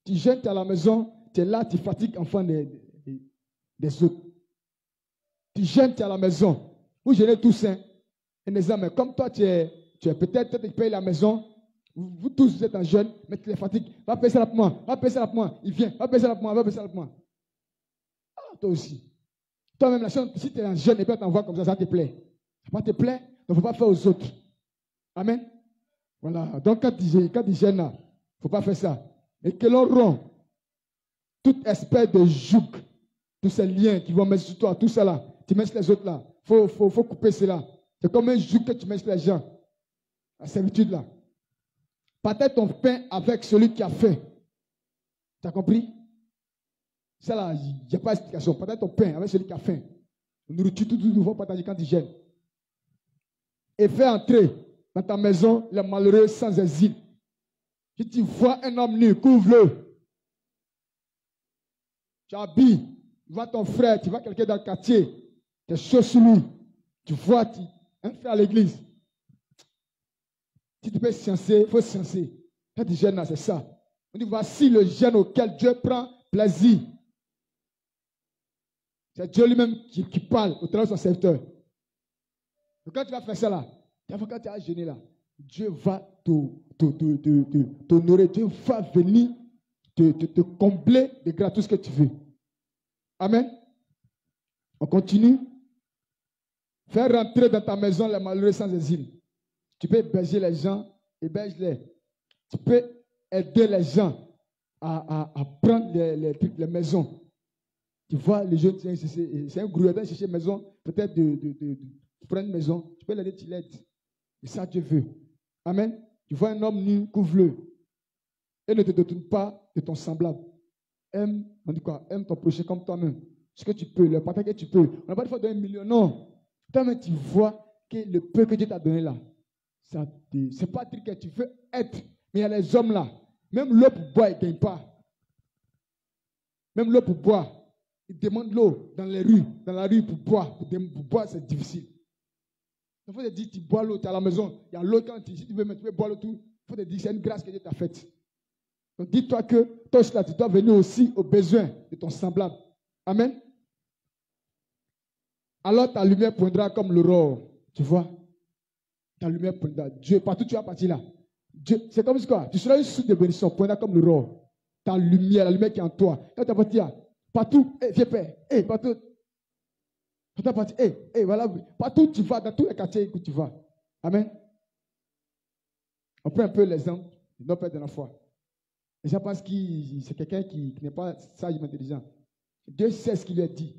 Tu jeûnes, tu es à la maison, tu es là, tu fatigues enfant des autres. Tu jeûnes, tu es à la maison. Vous jeûnez tous, hein. Un exemple, mais comme toi, tu es peut-être tu payes la maison, vous tous vous êtes en jeûne, mais tu les fatigues. Va payer ça là pour moi, va payer ça là pour moi. Il vient, va payer ça là pour moi, va payer ça là pour moi. Ah, toi aussi. Toi-même, la chose, si tu es en jeûne et puis tu t'envoies comme ça te plaît. Ça te plaît, donc il ne faut pas faire aux autres. Amen. Voilà. Donc quand tu jeûnes, il ne faut pas faire ça. Et que l'on rompt toute espèce de joug, tous ces liens qui vont mettre sur toi, tout ça là, tu mets sur les autres là. Il faut couper cela. C'est comme un joug que tu mets sur les gens. La servitude là. Partage ton pain avec celui qui a faim. Tu as compris? Ça là, il n'y a pas d'explication. Partage ton pain avec celui qui a faim. Nourriture, tout, il faut partager quand il gêne. Et fais entrer dans ta maison les malheureux sans asile. Si tu vois un homme nu, couvre-le. Tu habilles, tu vois ton frère, tu vois quelqu'un dans le quartier, tu es chaud sur lui. Tu vois un frère à l'église. Si tu peux sciencer, il faut sciencer. Quand tu gênes là, c'est ça. On dit, voici le gêne auquel Dieu prend plaisir. C'est Dieu lui-même qui parle au travers de son serviteur. Donc quand tu vas faire ça là, quand tu as gêné là, Dieu va t'honorer. Dieu va venir te combler de grâce tout ce que tu veux. Amen. On continue. Faire rentrer dans ta maison les malheureux sans asile. Tu peux héberger les gens, héberge-les. Tu peux aider les gens à prendre les maisons. Tu vois, les jeunes, c'est un groupe qui chercher une maison, peut-être de prendre une maison. Tu peux l'aider, tu l'aides. Et ça, Dieu veut. Amen. Tu vois un homme nu, couvre-le. Et ne te détourne pas de ton semblable. Aime, on dit quoi? Aime ton prochain comme toi-même. Ce que tu peux, le partage que tu peux. On n'a pas de fois donner 1 million. Non. Toi-même, tu vois que le peu que Dieu t'a donné là, ce n'est pas dire que tu veux être. Mais il y a les hommes là. Même l'eau pour boire, ils ne gagnent pas. Même l'eau pour boire. Ils demandent l'eau dans les rues. Dans la rue pour boire. Pour boire, c'est difficile. Il faut te dire, tu bois l'eau, tu es à la maison. Il y a l'eau quand si tu veux boire l'eau tout. Il faut te dire, c'est une grâce que Dieu t'a faite. Donc dis-toi que toi, là, tu dois venir aussi aux besoins de ton semblable. Amen. Alors ta lumière poindra comme l'aurore. Tu vois? Ta lumière poindra. Dieu, partout tu vas partir là. Dieu, c'est comme quoi? Tu seras une source de bénédiction, poindra comme l'aurore. Ta lumière, la lumière qui est en toi. Quand tu vas partir partout, viens père, partout. Quand tu vas partir, voilà. Partout tu vas, dans tous les quartiers où tu vas. Amen. On prend un peu l'exemple de notre père de la foi. Les gens pensent que c'est quelqu'un qui n'est pas sage et intelligent. Dieu sait ce qu'il lui a dit.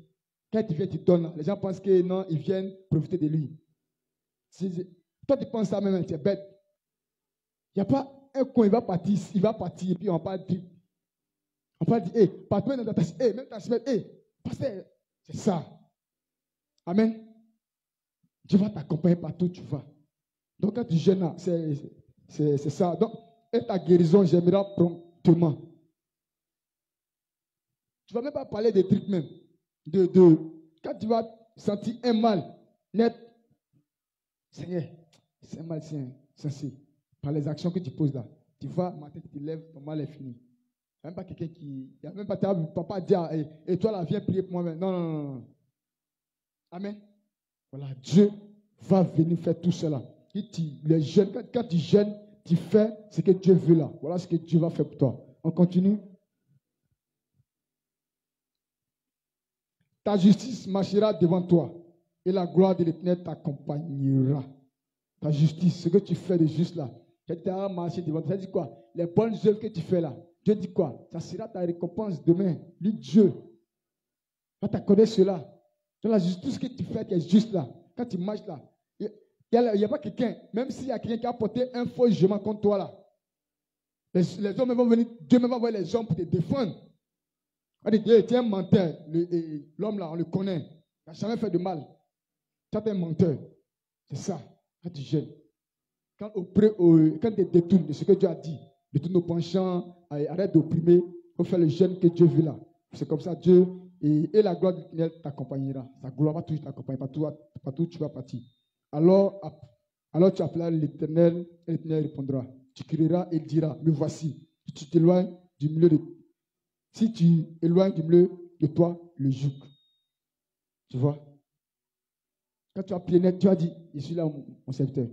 Quand il vient, tu donnes. Les gens pensent que non, ils viennent profiter de lui. Toi, tu penses ça même, tu es bête. Il n'y a pas un coin, il va partir, et puis on va pas dire. On va dire, partout dans ta même ta semaine, pasteur, c'est ça. Amen. Dieu va t'accompagner partout où tu vas. Donc, quand tu jeûnes là, c'est ça. Donc, et ta guérison, j'aimerais promptement. Tu ne vas même pas parler des trucs même. Quand tu vas sentir un mal net, Seigneur, c'est un mal censé. Par les actions que tu poses là. Tu vas, matin, tu te lèves, ton mal est fini. Il n'y a même pas quelqu'un qui. Il n'y a même pas ta papa dire, et toi là, viens prier pour moi. Non. Amen. Voilà, Dieu va venir faire tout cela. Les jeunes, quand tu jeûnes, tu fais ce que Dieu veut là. Voilà ce que Dieu va faire pour toi. On continue. Ta justice marchera devant toi et la gloire de l'Éternel t'accompagnera. Ta justice, ce que tu fais de juste là, tu as marché devant toi. Ça dit quoi? Les bonnes œuvres que tu fais là, Dieu dit quoi? Ça sera ta récompense demain. Lui, Dieu va t'accorder cela. Donc, tout ce que tu fais qui est juste là, quand tu marches là, il n'y a pas quelqu'un, même s'il y a quelqu'un qui a porté un faux jugement contre toi là, les hommes vont venir, Dieu va envoyer les hommes pour te défendre. On dit, tu es un menteur. L'homme là, on le connaît. Il n'a jamais fait de mal. Tu es un menteur. C'est ça. Quand tu jeûnes. Quand tu détournes de ce que Dieu a dit, de tous nos penchants, arrête d'opprimer, il faut faire le jeûne que Dieu veut là. C'est comme ça, Dieu, et la gloire de l'Éternel t'accompagnera. Sa gloire va toujours t'accompagner partout où tu vas partir. Alors tu appelleras l'Éternel et l'Éternel répondra. Tu crieras et diras, me voici. Tu t'éloignes du milieu de Si tu éloignes du milieu de toi le joug. Tu vois? Quand tu as prié, tu as dit, je suis là mon serviteur.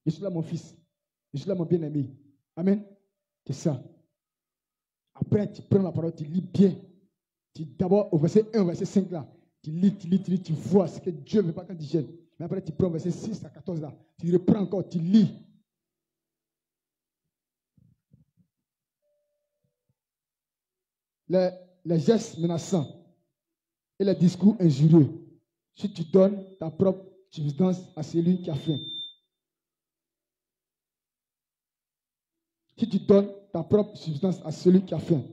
Je suis là mon fils. Je suis là mon bien-aimé. Amen. C'est ça. Après, tu prends la parole, tu lis bien. D'abord, au verset 1, au verset 5 là, tu lis, tu vois ce que Dieu ne veut pas quand tu gênes. Mais après, tu prends au verset 6 à 14 là, tu reprends encore, tu lis. Les gestes menaçants et les discours injurieux si tu donnes ta propre substance à celui qui a faim. Si tu donnes ta propre substance à celui qui a faim.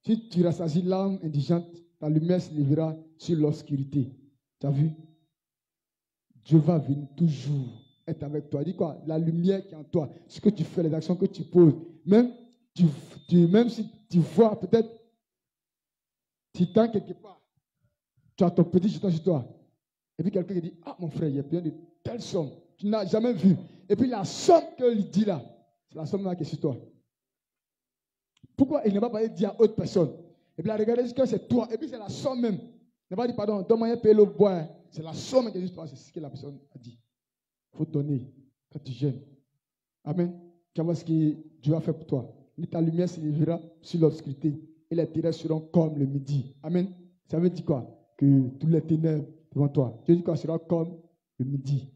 Si tu rassasies l'âme indigente, ta lumière se lèvera sur l'obscurité. Tu as vu? Dieu va venir toujours être avec toi. Dis quoi? La lumière qui est en toi, ce que tu fais, les actions que tu poses, même si tu vois peut-être, si tu es quelque part, tu as ton petit jeton chez toi, et puis quelqu'un qui dit, ah mon frère, il y a besoin de telle somme, tu n'as jamais vu. Et puis la somme qu'il dit là, c'est la somme là qui est sur toi. Pourquoi il n'a pas parlé dire à autre personne? Et puis il a regardé jusqu'à c'est toi, et puis c'est la somme même. Il n'a pas dit, pardon, donne-moi un payer le bois. C'est la somme qui est sur toi, c'est ce que la personne a dit. Il faut donner quand tu gênes. Amen. Tu vas voir ce que Dieu va faire pour toi. Et ta lumière se lèvera sur l'obscurité et les ténèbres seront comme le midi. Amen. Ça veut dire quoi? Que toutes les ténèbres devant toi, Dieu dit quoi? Sera comme le midi.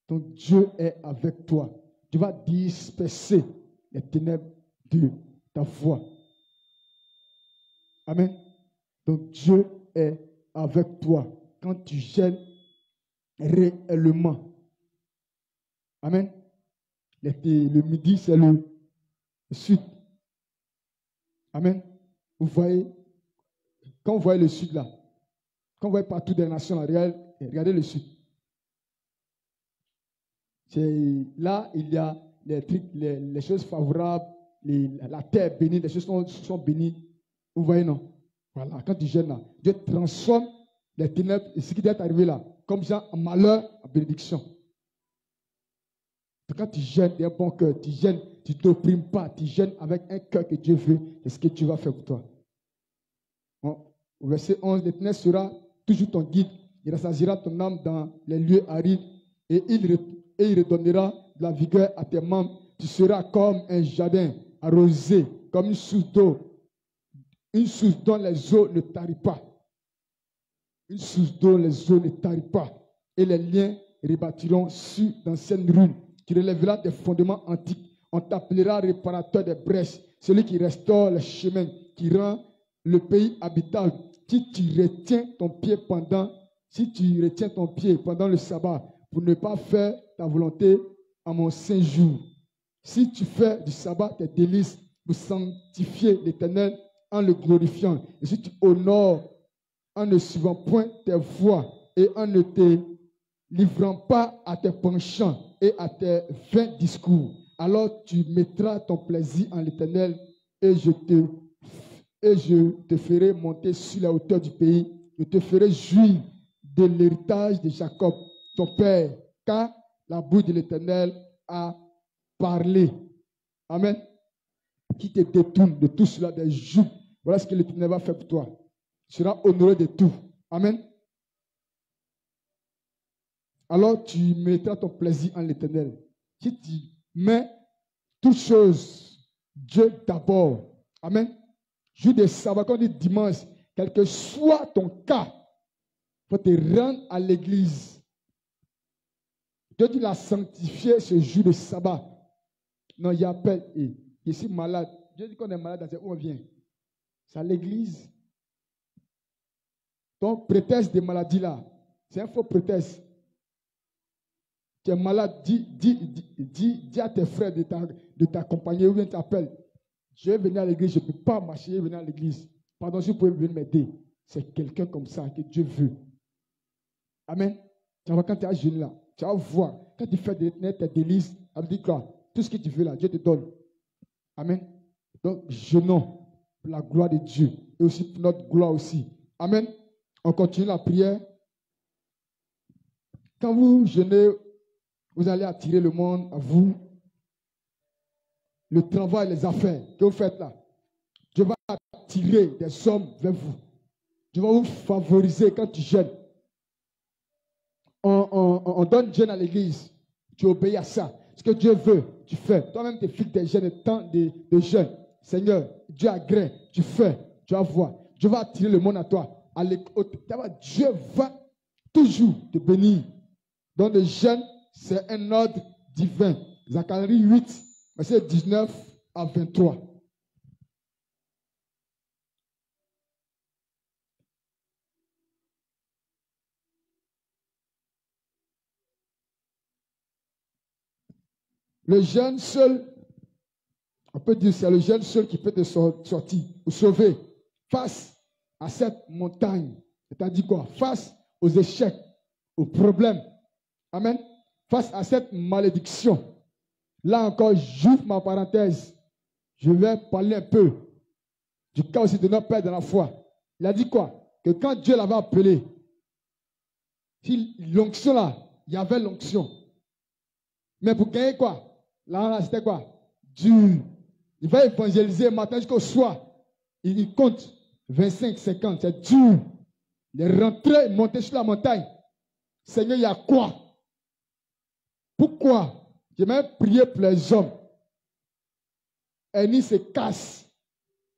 Donc Dieu est avec toi. Tu vas disperser les ténèbres de ta voie. Amen. Donc Dieu est avec toi quand tu gênes réellement. Amen. Le midi, c'est le sud. Amen. Vous voyez, quand vous voyez le sud là, quand vous voyez partout des nations là, regardez le sud. Là, il y a les trucs, les choses favorables, la terre bénie, les choses sont bénies. Vous voyez, non? Voilà, quand tu gênes là, Dieu transforme les ténèbres et ce qui doit arriver là, comme ça, en malheur, en bénédiction. Donc, quand tu gênes d'un bon cœur, tu gênes, tu ne t'opprimes pas, tu gênes avec un cœur que Dieu veut, c'est ce que tu vas faire pour toi. Bon, au verset 11, l'Éternel sera toujours ton guide, il rassasiera ton âme dans les lieux arides et il redonnera de la vigueur à tes membres. Tu seras comme un jardin arrosé, comme une source d'eau. Une source dont les eaux ne tarissent pas. Une source dont les eaux ne tarissent pas. Et les liens rebâtiront sur d'anciennes ruines. Tu relèveras des fondements antiques. On t'appellera réparateur des brèches. Celui qui restaure les chemins, qui rend le pays habitable. Si tu retiens ton pied pendant le sabbat, pour ne pas faire ta volonté à mon saint jour. Si tu fais du sabbat tes délices pour sanctifier l'Éternel en le glorifiant, et si tu honores en ne suivant point tes voies et en ne te livrant pas à tes penchants et à tes vains discours, alors tu mettras ton plaisir en l'Éternel et je te ferai monter sur la hauteur du pays. Je te ferai jouir de l'héritage de Jacob, ton père, car la bouche de l'Éternel a parlé. Amen. Qui te détourne de tout cela, des joues. Voilà ce que l'Éternel va faire pour toi. Tu seras honoré de tout. Amen. Alors tu mettras ton plaisir en l'Éternel. Si tu mets toutes choses, Dieu d'abord. Amen. Jour de sabbat, quand on dit dimanche, quel que soit ton cas, il faut te rendre à l'église. Dieu dit la sanctifier ce jour de sabbat. Non, il y a appel. Je suis malade. Dieu dit qu'on est malade, c'est où on vient? C'est à l'église. Ton prétexte de maladie là, c'est un faux prétexte. Tu es malade, dis à tes frères de t'accompagner ou bien t'appelles. Je vais venir à l'église, je ne peux pas marcher, je vais venir à l'église. Pardon, si vous pouvez venir m'aider. C'est quelqu'un comme ça que Dieu veut. Amen. Tu vas quand tu es jeune là, tu vas voir. Quand tu fais tes délices, ça veut dire quoi? Tout ce que tu veux là, Dieu te donne. Amen. Donc, jeûnons pour la gloire de Dieu et aussi pour notre gloire aussi. Amen. On continue la prière. Quand vous jeûnez, vous allez attirer le monde à vous. Le travail, les affaires que vous faites là. Dieu va attirer des hommes vers vous. Dieu va vous favoriser quand tu jeûnes. On donne jeûne à l'église. Tu obéis à ça. Ce que Dieu veut, tu fais. Toi-même, tu fixes des jeûnes, des temps de jeûne. Seigneur, Dieu agrée, tu fais. Tu vas voir. Dieu va attirer le monde à toi. Dieu va toujours te bénir. Donc le jeûne, c'est un ordre divin. Zacharie 8, verset 19 à 23. Le jeûne seul, on peut dire c'est le jeûne seul qui peut te sortir ou sauver face à cette montagne. C'est-à-dire quoi? Face aux échecs, aux problèmes. Amen. Face à cette malédiction. Là encore, j'ouvre ma parenthèse. Je vais parler un peu du cas aussi de notre Père dans la foi. Il a dit quoi? Que quand Dieu l'avait appelé, l'onction là, il y avait l'onction. Mais pour gagner quoi? Là, c'était quoi? Dur. Il va évangéliser matin jusqu'au soir. Il compte 25, 50. C'est dur. Il est rentré, monté sur la montagne. Seigneur, il y a quoi? Pourquoi? J'ai même prié pour les hommes. Ennemi se casse.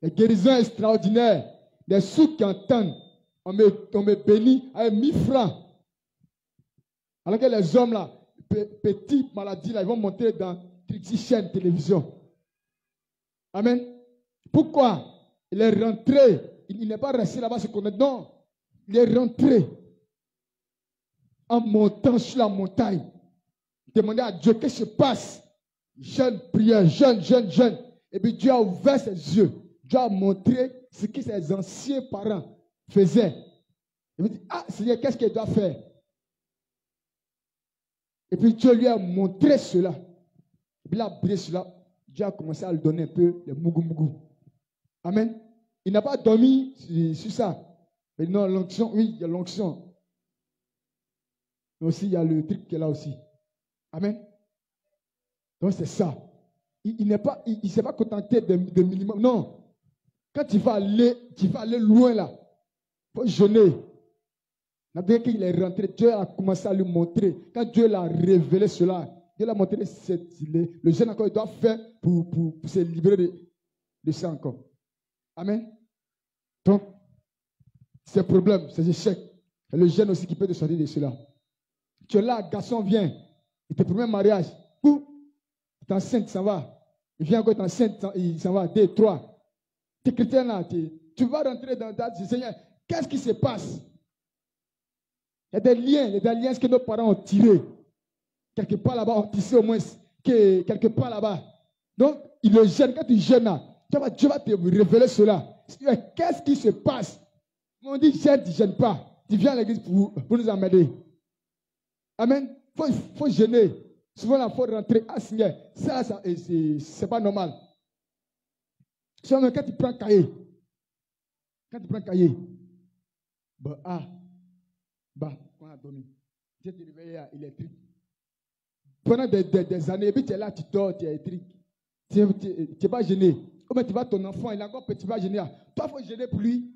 Les guérisons extraordinaires. Les sourds qui entendent. On me bénit avec 1000 francs. Alors que les hommes là, petites maladies là, ils vont monter dans 30 chaînes de télévision. Amen. Pourquoi? Il est rentré. Il n'est pas resté là-bas se connaître. Non. Il est rentré. En montant sur la montagne. Demander à Dieu qu'est-ce qui se passe. Jeune prière, jeune. Et puis Dieu a ouvert ses yeux. Dieu a montré ce que ses anciens parents faisaient. Il me dit, ah Seigneur, qu'est-ce qu'il doit faire? Et puis Dieu lui a montré cela. Et puis il a brillé cela. Dieu a commencé à lui donner un peu les mougou. Amen. Il n'a pas dormi sur ça. Mais non, l'onction, oui, il y a l'onction. Mais aussi, il y a le truc qui est là aussi. Amen. Donc c'est ça. Il ne s'est pas contenté de minimum. Non. Quand tu vas aller loin là, il faut jeûner. Bien qu'il est rentré, Dieu a commencé à lui montrer. Quand Dieu l'a révélé cela, Dieu l'a montré le jeûne encore, il doit faire pour se libérer de ça encore. Amen. Donc, ces problèmes, ces échecs, et le jeûne aussi qui peut te sortir de cela. Tu es là, garçon vient, il te promet un mariage. Tu es enceinte, ça va. Il vient encore, tu es enceinte, il s'en va. 2, 3. Tu es chrétien là, tu vas rentrer dans ta vie, Seigneur, qu'est-ce qui se passe? Il y a des liens que nos parents ont tirés. Quelque part là-bas, ont tissé au moins, quelque part là-bas. Donc, il le gêne. Quand tu gênes là, Dieu va te révéler cela. Qu'est-ce qui se passe? On dit, gêne, tu ne gênes pas. Tu viens à l'église pour nous emmerder. Amen. Il faut gêner. Souvent, il faut rentrer. Ah, Seigneur, ça c'est pas normal. Seulement, quand tu prends cahier, on a dormi. Tu te réveilles électrique. Pendant des années, et puis tu es là, tu dors, tu es électrique. Tu n'es pas gêné. Ou bien tu vas ton enfant, il est encore petit, tu vas gêner. Toi, il faut gêner pour lui.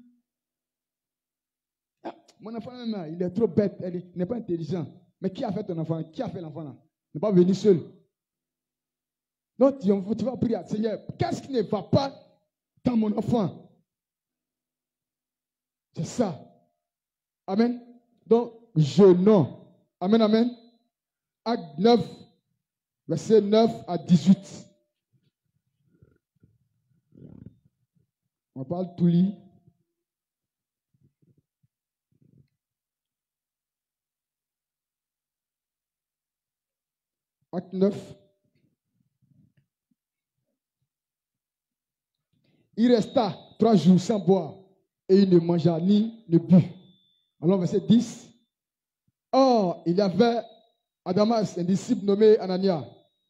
Ah, mon enfant, même, il est trop bête, il n'est pas intelligent. Mais qui a fait ton enfant? Qui a fait l'enfant là? Il n'est pas venu seul. Donc, tu vas prier, Seigneur, qu'est-ce qui ne va pas dans mon enfant? C'est ça. Amen. Donc, jeûnons. Amen, amen. Acte 9, verset 9 à 18. On parle tout lit. Acte 9. Il resta 3 jours sans boire et il ne mangea ni ne but. Alors, verset 10. Or, il y avait à Damas un disciple nommé Anania.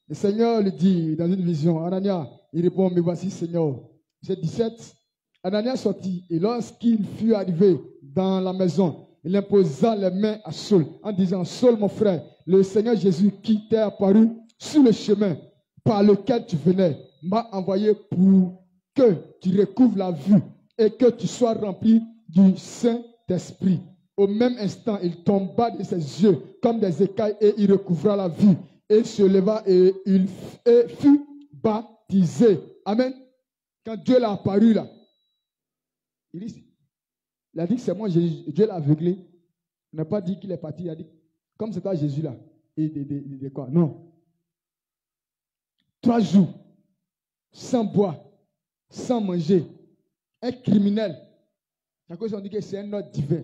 Le Seigneur lui dit dans une vision, Anania, il répond, mais voici Seigneur. Verset 17. Anania sortit et lorsqu'il fut arrivé dans la maison, il imposa les mains à Saul en disant, Saul mon frère, le Seigneur Jésus qui t'est apparu sur le chemin par lequel tu venais m'a envoyé pour que tu recouvres la vue et que tu sois rempli du Saint-Esprit. Au même instant, il tomba de ses yeux comme des écailles et il recouvra la vue. Et il se leva et il fut baptisé. Amen. Quand Dieu l'a apparu là, il a dit que c'est moi, Dieu l'a aveuglé. Il n'a pas dit qu'il est parti, il a dit, comme c'est toi Jésus là. Et de quoi? Non. 3 jours, sans boire, sans manger. Un criminel. C'est à cause qu'on dit que c'est un ordre divin.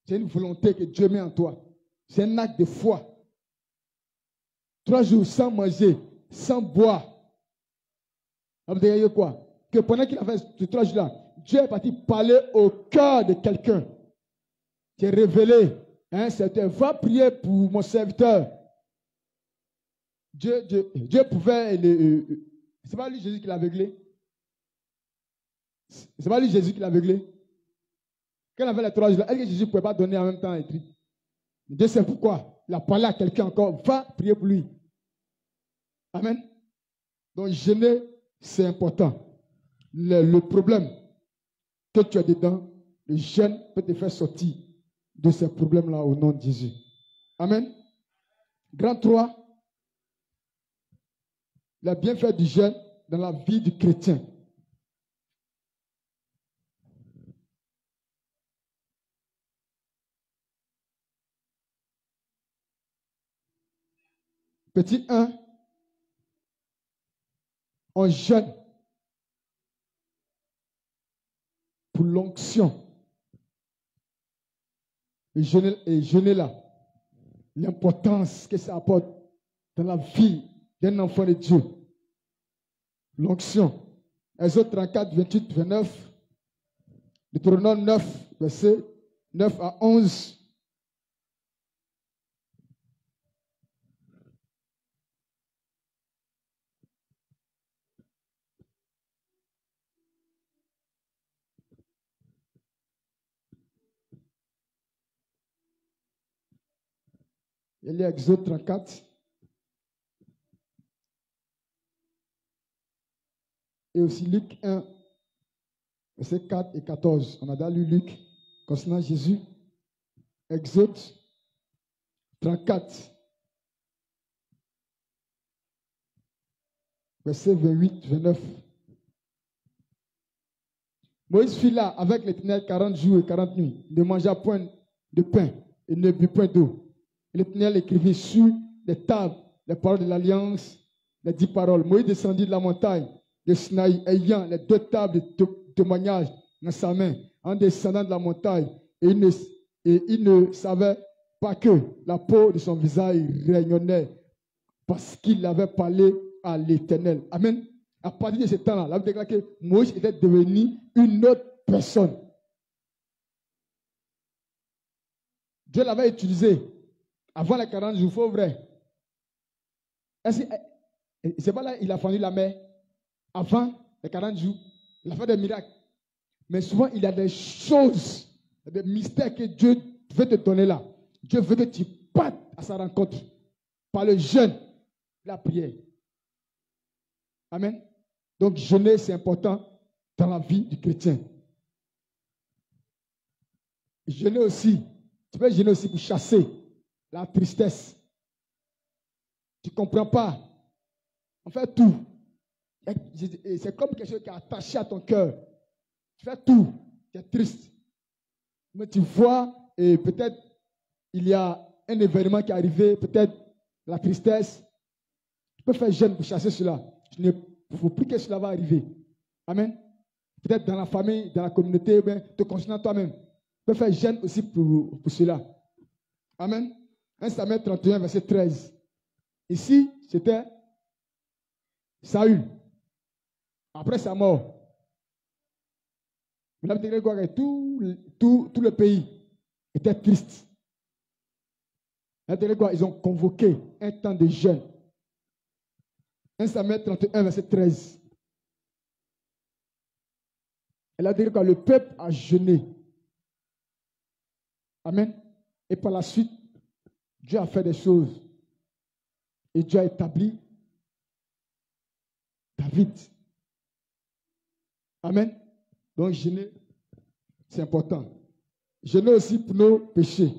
C'est une volonté que Dieu met en toi. C'est un acte de foi. 3 jours sans manger, sans boire. Ça veut dire quoi? Que pendant qu'il a fait ces 3 jours-là, Dieu est parti parler au cœur de quelqu'un. Qui est révélé. C'était va prier pour mon serviteur. Dieu pouvait. C'est pas lui Jésus qui l'a aveuglé. C'est pas lui Jésus qui l'a aveuglé. Quand il avait les 3 jours, est-ce que Jésus ne pouvait pas donner en même temps un truc? Dieu sait pourquoi. Il a parlé à quelqu'un encore. Va prier pour lui. Amen. Donc, jeûner, c'est important. Le problème que tu as dedans, le jeûne peut te faire sortir de ces problèmes-là au nom de Jésus. Amen. Grand 3, les bienfaits du jeûne dans la vie du chrétien. Petit 1, on jeûne pour l'onction. Et jeûner là, l'importance que ça apporte dans la vie d'un enfant de Dieu. L'onction. Exode 34, 28, 29. Deutéronome 9, verset 9 à 11. Il y a Exode 34. Et aussi Luc 1, verset 4 et 14. On a déjà lu Luc concernant Jésus. Exode 34, verset 28, 29. Moïse fit là avec l'Éternel 40 jours et 40 nuits. Ne mangea point de pain et ne but point d'eau. L'Éternel écrivit sur les tables les paroles de l'Alliance, les 10 paroles. Moïse descendit de la montagne de Sinaï, ayant les 2 tables de témoignage dans sa main, en descendant de la montagne. Et il ne savait pas que la peau de son visage rayonnait parce qu'il avait parlé à l'Éternel. Amen. À partir de ce temps-là, la Bible déclare que Moïse était devenu une autre personne. Dieu l'avait utilisé avant les 40 jours, faux vrai. C'est pas là il a fendu la mer. Avant les 40 jours, il a fait des miracles. Mais souvent, il y a des choses, des mystères que Dieu veut te donner là. Dieu veut que tu partes à sa rencontre par le jeûne, la prière. Amen. Donc, jeûner, c'est important dans la vie du chrétien. Jeûner aussi, tu peux jeûner aussi pour chasser la tristesse. Tu ne comprends pas. On fait tout. C'est comme quelque chose qui est attaché à ton cœur. Tu fais tout. Tu es triste. Mais tu vois, et peut-être il y a un événement qui est arrivé, peut-être la tristesse. Tu peux faire jeûne pour chasser cela. Il ne faut plus que cela va arriver. Amen. Peut-être dans la famille, dans la communauté, te concernant toi-même. Tu peux faire jeûne aussi pour cela. Amen. 1 Samuel 31, verset 13. Ici, c'était Saül. Après sa mort. Mais là, tout le pays était triste. Ils ont convoqué un temps de jeûne. 1 Samuel 31, verset 13. Elle a dit que le peuple a jeûné. Amen. Et par la suite, Dieu a fait des choses. Et Dieu a établi David. Amen. Donc, jeûner, c'est important. Jeûner aussi pour nos péchés.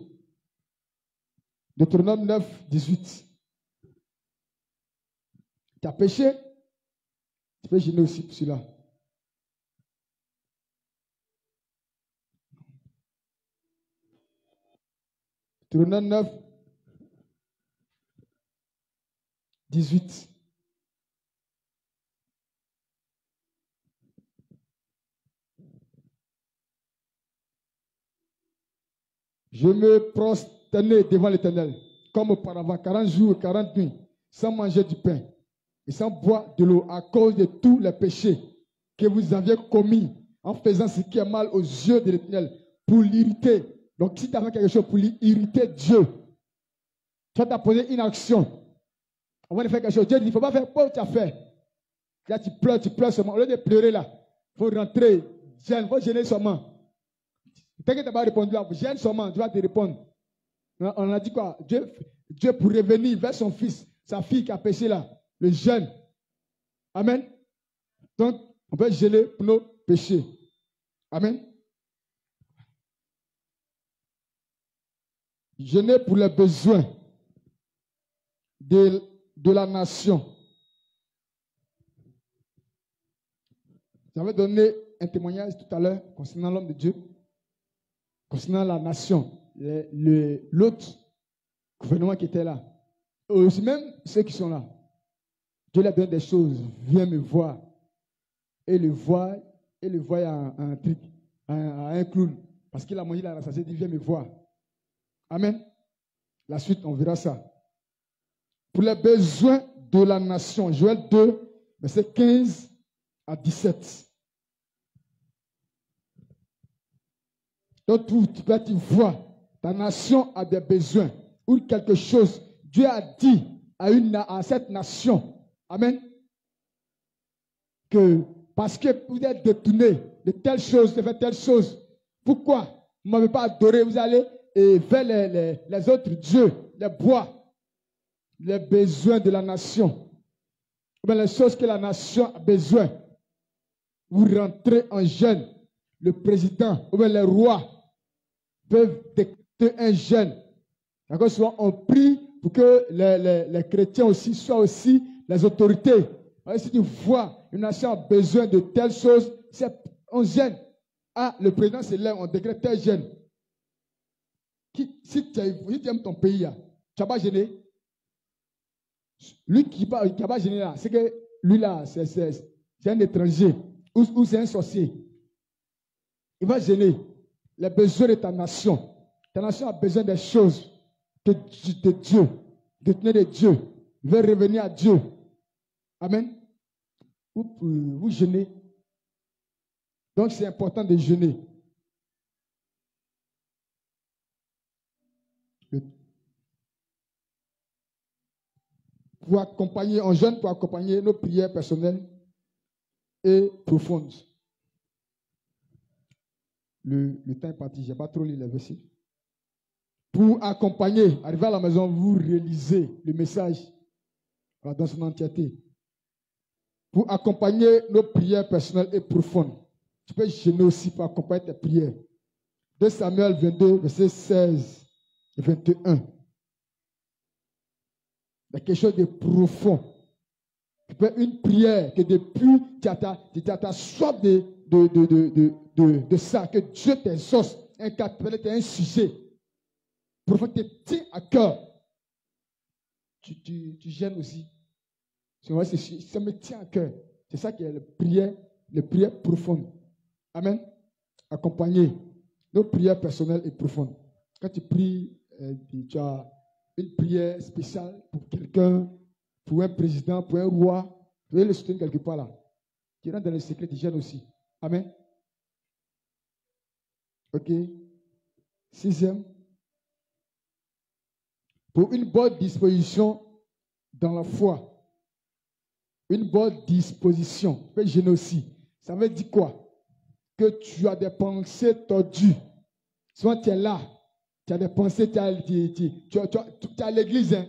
Deutéronome 9, 18. Tu as péché, tu peux jeûner aussi pour cela. Deutéronome 9, 18. Je me prosternais devant l'Éternel, comme auparavant, 40 jours et 40 nuits. sans manger du pain et sans boire de l'eau à cause de tous les péchés que vous aviez commis en faisant ce qui est mal aux yeux de l'Éternel pour l'irriter. Donc, si tu as fait quelque chose pour irriter Dieu, tu as posé une action. Avant de faire quelque chose, Dieu dit, il ne faut pas faire quoi tu as fait. Là, tu pleures seulement. Au lieu de pleurer là, il faut rentrer, gêne, il faut gêner seulement. T'inquiète, tu n'as pas répondu là, gêne seulement, tu vas te répondre. On a dit quoi? Dieu pour revenir vers son fils, sa fille qui a péché là, le jeûne. Amen. Donc, on peut gêner pour nos péchés. Amen. Jeûner pour les besoins de la nation. J'avais donné un témoignage tout à l'heure concernant l'homme de Dieu, concernant la nation, l'autre gouvernement qui était là. Aussi même ceux qui sont là. Dieu leur donne des choses, viens me voir. Et le voit à un truc, à un clown. Parce qu'il a mangé la rassasié, il dit viens me voir. Amen. La suite, on verra ça. Pour les besoins de la nation, Joël 2, verset 15 à 17. Donc, tu vois, ta nation a des besoins ou quelque chose. Dieu a dit à cette nation, amen, que parce que vous êtes détourné de telle chose, de faire telle chose, pourquoi vous ne m'avez pas adoré? Vous allez vers les autres dieux, les bois, les besoins de la nation, les choses que la nation a besoin. Vous rentrez en jeûne. Le président ou bien les rois peuvent décréter un jeûne. D'accord? Souvent, on prie pour que les chrétiens aussi soient aussi les autorités. Alors, si tu vois une nation a besoin de telle chose, on jeûne. Ah, le président se lève, on décrète un jeûne. Si tu aimes ton pays, tu n'as pas gêné. Lui qui n'a pas gêné là, c'est que lui là, c'est un étranger ou c'est un sorcier. Il va gêner les besoins de ta nation. Ta nation a besoin des choses de Dieu, de tenir de Dieu. Il veut revenir à Dieu. Amen. Vous jeûnez. Donc c'est important de jeûner. Pour accompagner, on jeûne pour accompagner nos prières personnelles et profondes. Le temps est parti, je n'ai pas trop lu les versets. Pour accompagner, arriver à la maison, vous réalisez le message dans son entièreté. Pour accompagner nos prières personnelles et profondes. Tu peux jeûner aussi pour accompagner tes prières. 2 Samuel 22, verset 16 et 21. Il y a quelque chose de profond. Tu peux une prière que depuis tu as soif de ça, que Dieu t'exauce, un sujet profond te tient à cœur. Tu gênes aussi. Ça me tient à cœur. C'est ça qui est les prières profondes. Amen. Accompagner nos prières personnelles et profondes. Quand tu pries, tu as une prière spéciale pour quelqu'un, pour un président, pour un roi. Tu veux le soutenir quelque part là. Tu rentres dans le secret du jeûne aussi. Amen. Ok. 6e. Pour une bonne disposition dans la foi. Une bonne disposition. Tu peux jeûner aussi. Ça veut dire quoi? Que tu as des pensées tordues. Souvent tu es là. Tu as des pensées, tu es à l'église. Hein?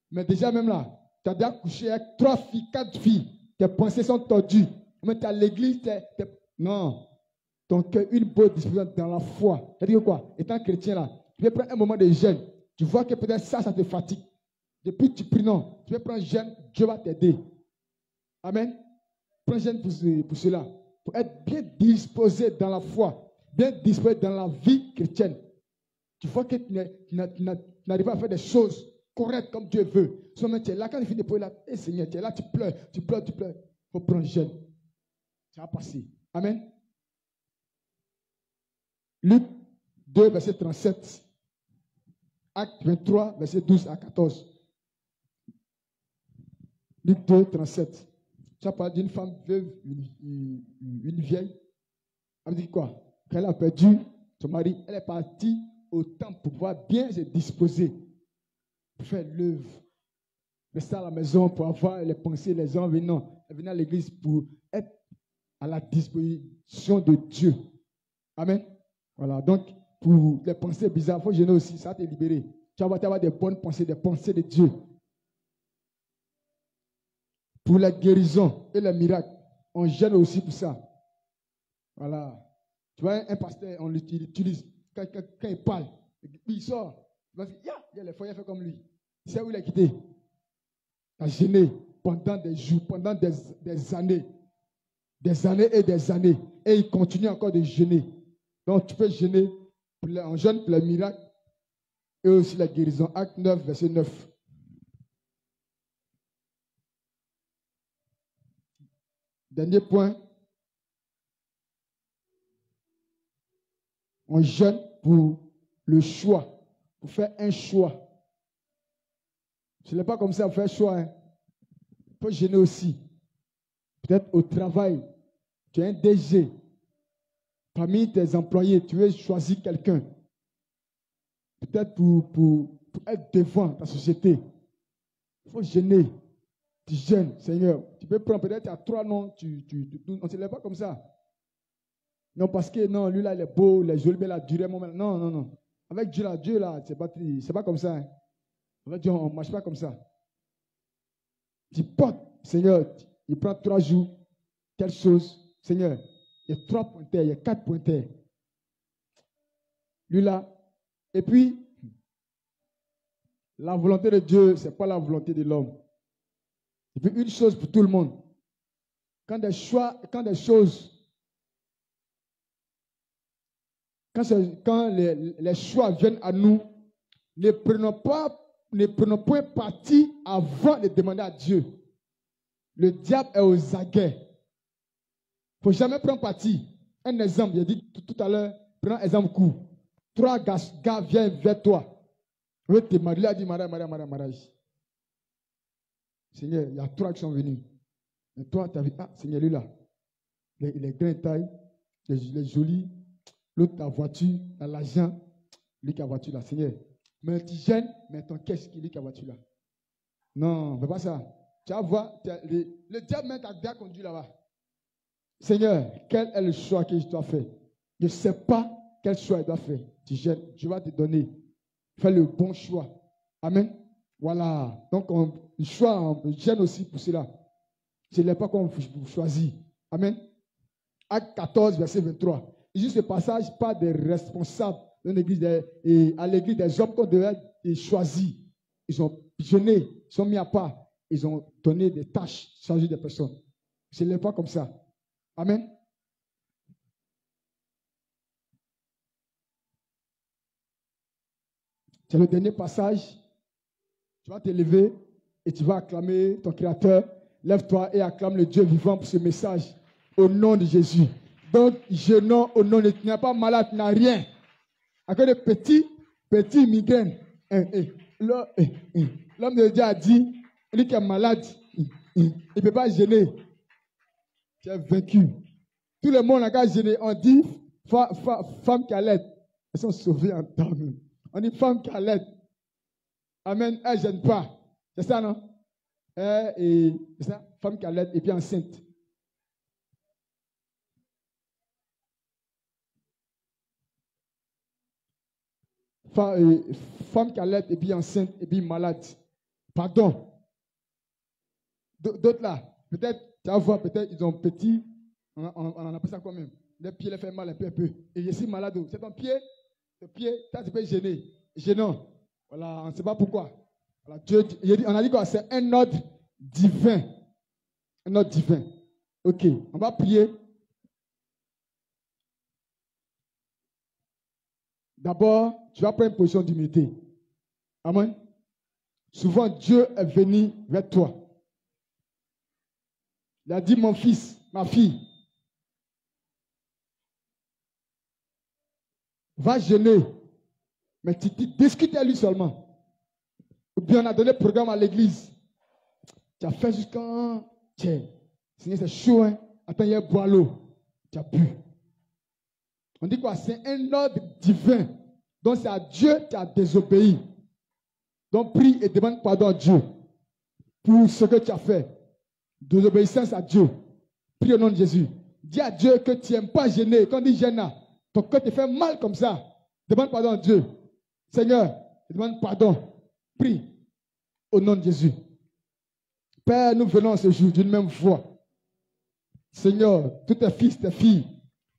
Mais déjà même là, tu as déjà couché avec 3 filles, 4 filles. Tes pensées sont tordues. Mais tu es à l'église. Non. Donc, une bonne disposition dans la foi. C'est-à-dire quoi? Étant chrétien là, tu peux prendre un moment de jeûne. Tu vois que peut-être ça te fatigue. Depuis tu pries, non. Tu peux prendre un jeûne, Dieu va t'aider. Amen. Prends un jeûne pour cela. Pour être bien disposé dans la foi. Bien disposé dans la vie chrétienne. Tu vois que tu n'arrives pas à faire des choses correctes comme Dieu veut. Seulement tu es là, quand il finit de prier, là, hey, Seigneur, tu es là, tu pleures. Il faut prendre un jeûne. Ça va passer. Amen. Luc 2, verset 37. Acte 23, verset 12 à 14. Luc 2, 37. Tu as parlé d'une femme veuve, une vieille. Elle me dit quoi? Quand elle a perdu son mari, elle est partie au temple pour pouvoir bien se disposer, pour faire l'œuvre. Rester à la maison pour avoir les pensées, les gens venant. Elle venait à l'église pour être à la disposition de Dieu. Amen. Voilà, donc pour les pensées bizarres, il faut jeûner aussi, ça va te libérer. Tu vas avoir des bonnes pensées, des pensées de Dieu. Pour la guérison et les miracles, on jeûne aussi pour ça. Voilà. Tu vois, un pasteur, on l'utilise. Quand il parle, il sort. Il va dire, il y a les foyers fait comme lui. Tu sais où il a quitté? Il a jeûné pendant des jours, pendant des années. Des années et des années. Et il continue encore de jeûner. Donc tu peux jeûner, on jeûne pour les miracles et aussi la guérison. Acte 9, verset 9. Dernier point. On jeûne pour le choix, pour faire un choix. Ce n'est pas comme ça, pour faire choix. Hein. Tu peux jeûner aussi. Peut-être au travail, tu es un DG. Parmi tes employés, tu veux choisir quelqu'un. Peut-être pour être devant ta société. Il faut jeûner. Tu jeûnes, Seigneur. Tu peux prendre peut-être à 3 noms. On ne se lève pas comme ça. Non, parce que non, lui là, il est beau, il est joli, mais il a duré un moment. Non, non, non. Avec Dieu là, c'est pas comme ça. Hein. Avec Dieu, on ne marche pas comme ça. Tu portes, Seigneur, il prend 3 jours, quelque chose, Seigneur, il y a 3 pointeurs, il y a 4 pointeurs. Lui là, et puis, la volonté de Dieu, ce n'est pas la volonté de l'homme. Et puis, une chose pour tout le monde. Quand les choix viennent à nous, ne prenons point parti avant de demander à Dieu. Le diable est aux aguets. Il ne faut jamais prendre parti. Un exemple, j'ai dit tout à l'heure, prends un exemple court. 3 gars viennent vers toi. Il a dit, mariage. Seigneur, il y a 3 qui sont venus. Et toi, tu as vu, Seigneur, lui là, il est grand taille, il est joli. L'autre, ta voiture, l'argent, lui qui a la voiture là, Seigneur. Mais tu gênes, mais ton qu'est-ce qui lui qui a la voiture là? Non, ne fais pas ça. Tu vas voir, le diable même t'a déjà conduit là-bas. Seigneur, quel est le choix que je dois faire? Je ne sais pas quel choix je dois faire. Tu gênes, je vais te donner. Fais le bon choix. Amen. Voilà. Donc, on gêne aussi pour cela. Ce n'est pas qu'on vous choisit. Amen. Acte 14, verset 23. Juste ce passage parle des responsables de l'église, à l'église des hommes qu'on devait choisir. Ils ont jeûné, ils sont mis à part, ils ont donné des tâches, chargé des personnes. Ce n'est pas comme ça. Amen. C'est le dernier passage. Tu vas te lever et tu vas acclamer ton Créateur. Lève-toi et acclame le Dieu vivant pour ce message au nom de Jésus. Donc, jeûnons au nom de Dieu. Tu n'es pas malade, tu n'as rien. À cause de petits migraines. L'homme de Dieu a dit, lui qui est malade, il ne peut pas jeûner. Tu es vaincu. Tout le monde a qu'à jeûner. On dit, femme qui allait. Elles sont sauvées en temps. On dit, femme qui allait. Amen. Elle ne gêne pas. C'est ça, non? C'est ça, femme qui allait et puis enceinte. Femme qui allait et puis enceinte et puis malade. Pardon. D'autres là, peut-être, tu vas voir, peut-être ils ont petit, on en appelle ça quand même. Les pieds les fait mal un peu. Et je suis malade. C'est ton pied, ça tu peux gêner. Gênant. Voilà, on ne sait pas pourquoi. Voilà, Dieu, on a dit quoi? C'est un ordre divin. Un ordre divin. Ok, on va prier. D'abord, tu vas prendre une position d'humilité. Amen. Souvent, Dieu est venu vers toi. Il a dit, mon fils, ma fille, va jeûner. Mais tu discutes à lui seulement. Ou bien on a donné le programme à l'église. Tu as fait jusqu'à... Seigneur, c'est chaud, hein? Attends, il y a boire l'eau. Tu as bu. On dit quoi? C'est un ordre divin. Donc c'est à Dieu qui a désobéi. Donc prie et demande pardon à Dieu pour ce que tu as fait. Désobéissance à Dieu. Prie au nom de Jésus. Dis à Dieu que tu n'aimes pas gêner. Quand on dit gêne, ton cœur te fait mal comme ça. Demande pardon à Dieu. Seigneur, demande pardon. Prie au nom de Jésus. Père, nous venons ce jour d'une même voix. Seigneur, tous tes fils, tes filles,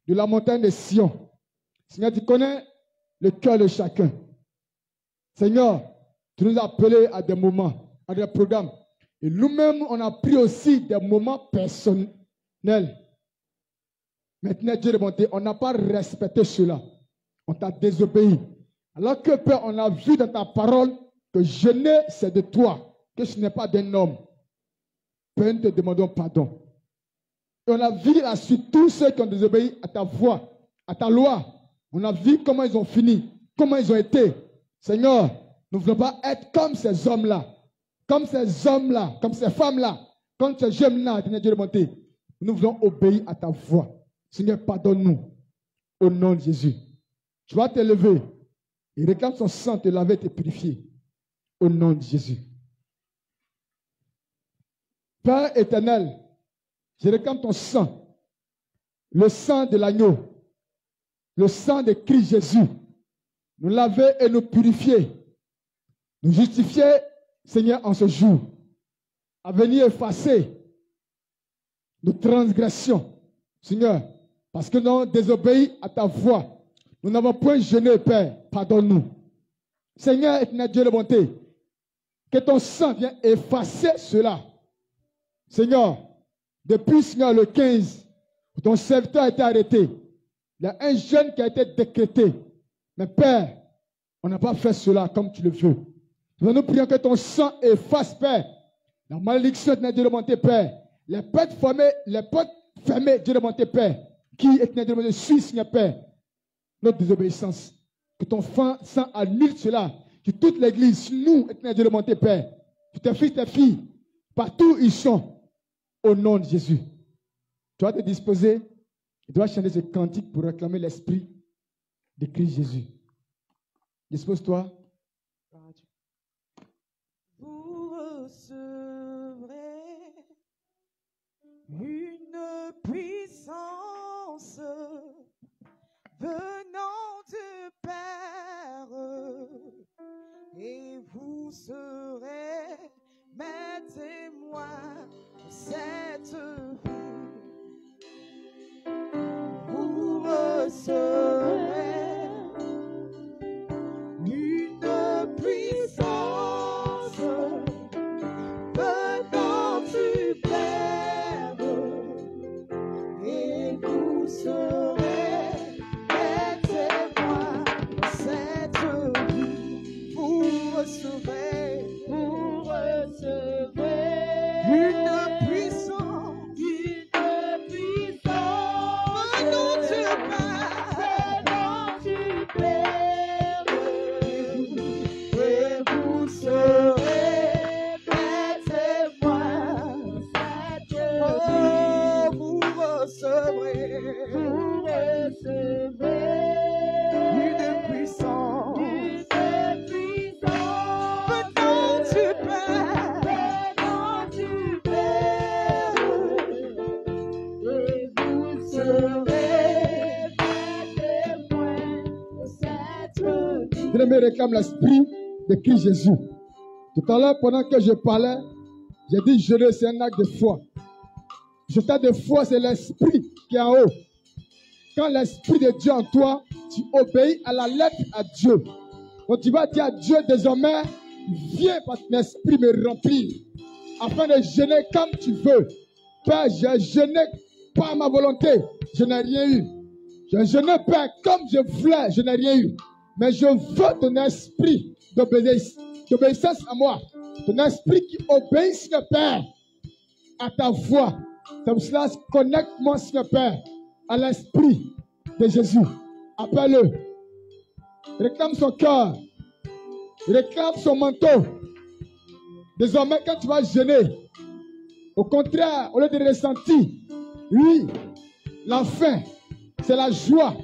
de la montagne de Sion. Seigneur, tu connais le cœur de chacun. Seigneur, tu nous as appelés à des moments, à des programmes. Et nous-mêmes, on a pris aussi des moments personnels. Maintenant, Dieu de bonté, on n'a pas respecté cela. On t'a désobéi. Alors que, Père, on a vu dans ta parole que jeûner, c'est de toi, que ce n'est pas d'un homme. Père, nous te demandons pardon. Et on a vu la suite, tous ceux qui ont désobéi à ta voix, à ta loi. On a vu comment ils ont fini, comment ils ont été. Seigneur, nous ne voulons pas être comme ces hommes-là, comme ces hommes-là, comme ces femmes-là, comme ces jeunes-là, Dieu de bonté. Nous voulons obéir à ta voix. Seigneur, pardonne-nous au nom de Jésus. Tu vas te lever et réclame son sang, te laver, te purifier au nom de Jésus. Père éternel, je réclame ton sang, le sang de l'agneau, le sang de Christ Jésus, nous laver et nous purifier, nous justifier, Seigneur, en ce jour, à venir effacer nos transgressions, Seigneur, parce que nous avons désobéi à ta voix. Nous n'avons point jeûné, Père, pardonne-nous. Seigneur, éternel Dieu de bonté, que ton sang vienne effacer cela. Seigneur, depuis, Seigneur, le 15, ton serviteur a été arrêté. Il y a un jeûne qui a été décrété. Mais Père, on n'a pas fait cela comme tu le veux. Nous prions que ton sang efface, Père, la malédiction de Dieu de bonté, Père. Les portes fermées, Dieu de bonté, Père, qui est Dieu de bonté, suis, Seigneur, Père, notre désobéissance. Que ton sang annule cela. Que toute l'église, nous, Dieu de bonté, Père, que tes fils, tes filles, partout où ils sont, au nom de Jésus. Tu vas te disposer, tu dois chanter ce cantique pour réclamer l'esprit de Christ Jésus. Dispose-toi. Vous recevrez une puissance venant du Père, et vous serez mes témoins de cette vie. Vous recevrez une puissance venant du Père, et vous serez mes témoins de cette vie. Vous recevrez une puissance venant du Père, et vous serez mes témoins. Oh, vous recevrez une puissance venant du Père, et vous serez mes témoins de cette vie. Je me réclame l'esprit de Christ Jésus. Tout à l'heure, pendant que je parlais, j'ai dit jeûner, c'est un acte de foi. Jeter de foi, c'est l'esprit qui est en haut. Quand l'esprit de Dieu en toi, tu obéis à la lettre à Dieu. Donc tu vas dire à Dieu désormais, viens par ton esprit me remplir, afin de jeûner comme tu veux. Père, j'ai jeûné par ma volonté, je n'ai rien eu. J'ai jeûné, Père, comme je voulais, je n'ai rien eu. Mais je veux ton esprit d'obéissance à moi. Ton esprit qui obéit, Seigneur Père, à ta voix. C'est pour cela, connecte-moi, Seigneur Père, à l'esprit de Jésus. Appelle-le. Réclame son cœur. Réclame son manteau. Désormais, quand tu vas jeûner, Au contraire, au lieu de ressentir, oui, la faim, c'est la joie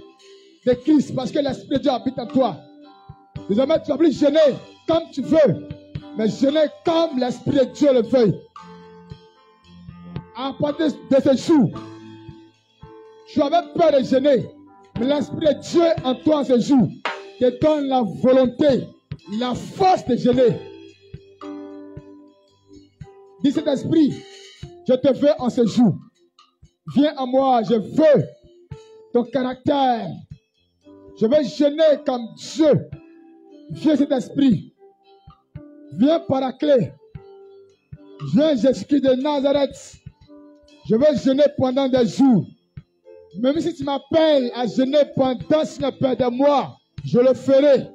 de Christ parce que l'Esprit de Dieu habite en toi. Désormais, tu vas plus jeûner comme tu veux, mais jeûner comme l'Esprit de Dieu le veut. À partir de ce jour, tu avais peur de jeûner, mais l'Esprit de Dieu en toi en ce jour te donne la volonté, la force de jeûner. Dis cet esprit, je te veux en ce jour. Viens à moi, je veux ton caractère. Je veux jeûner comme Dieu. Viens cet esprit. Viens Paraclet. Viens Jésus-Christ de Nazareth. Je veux jeûner pendant des jours. Même si tu m'appelles à jeûner pendant une peur de moi, je le ferai.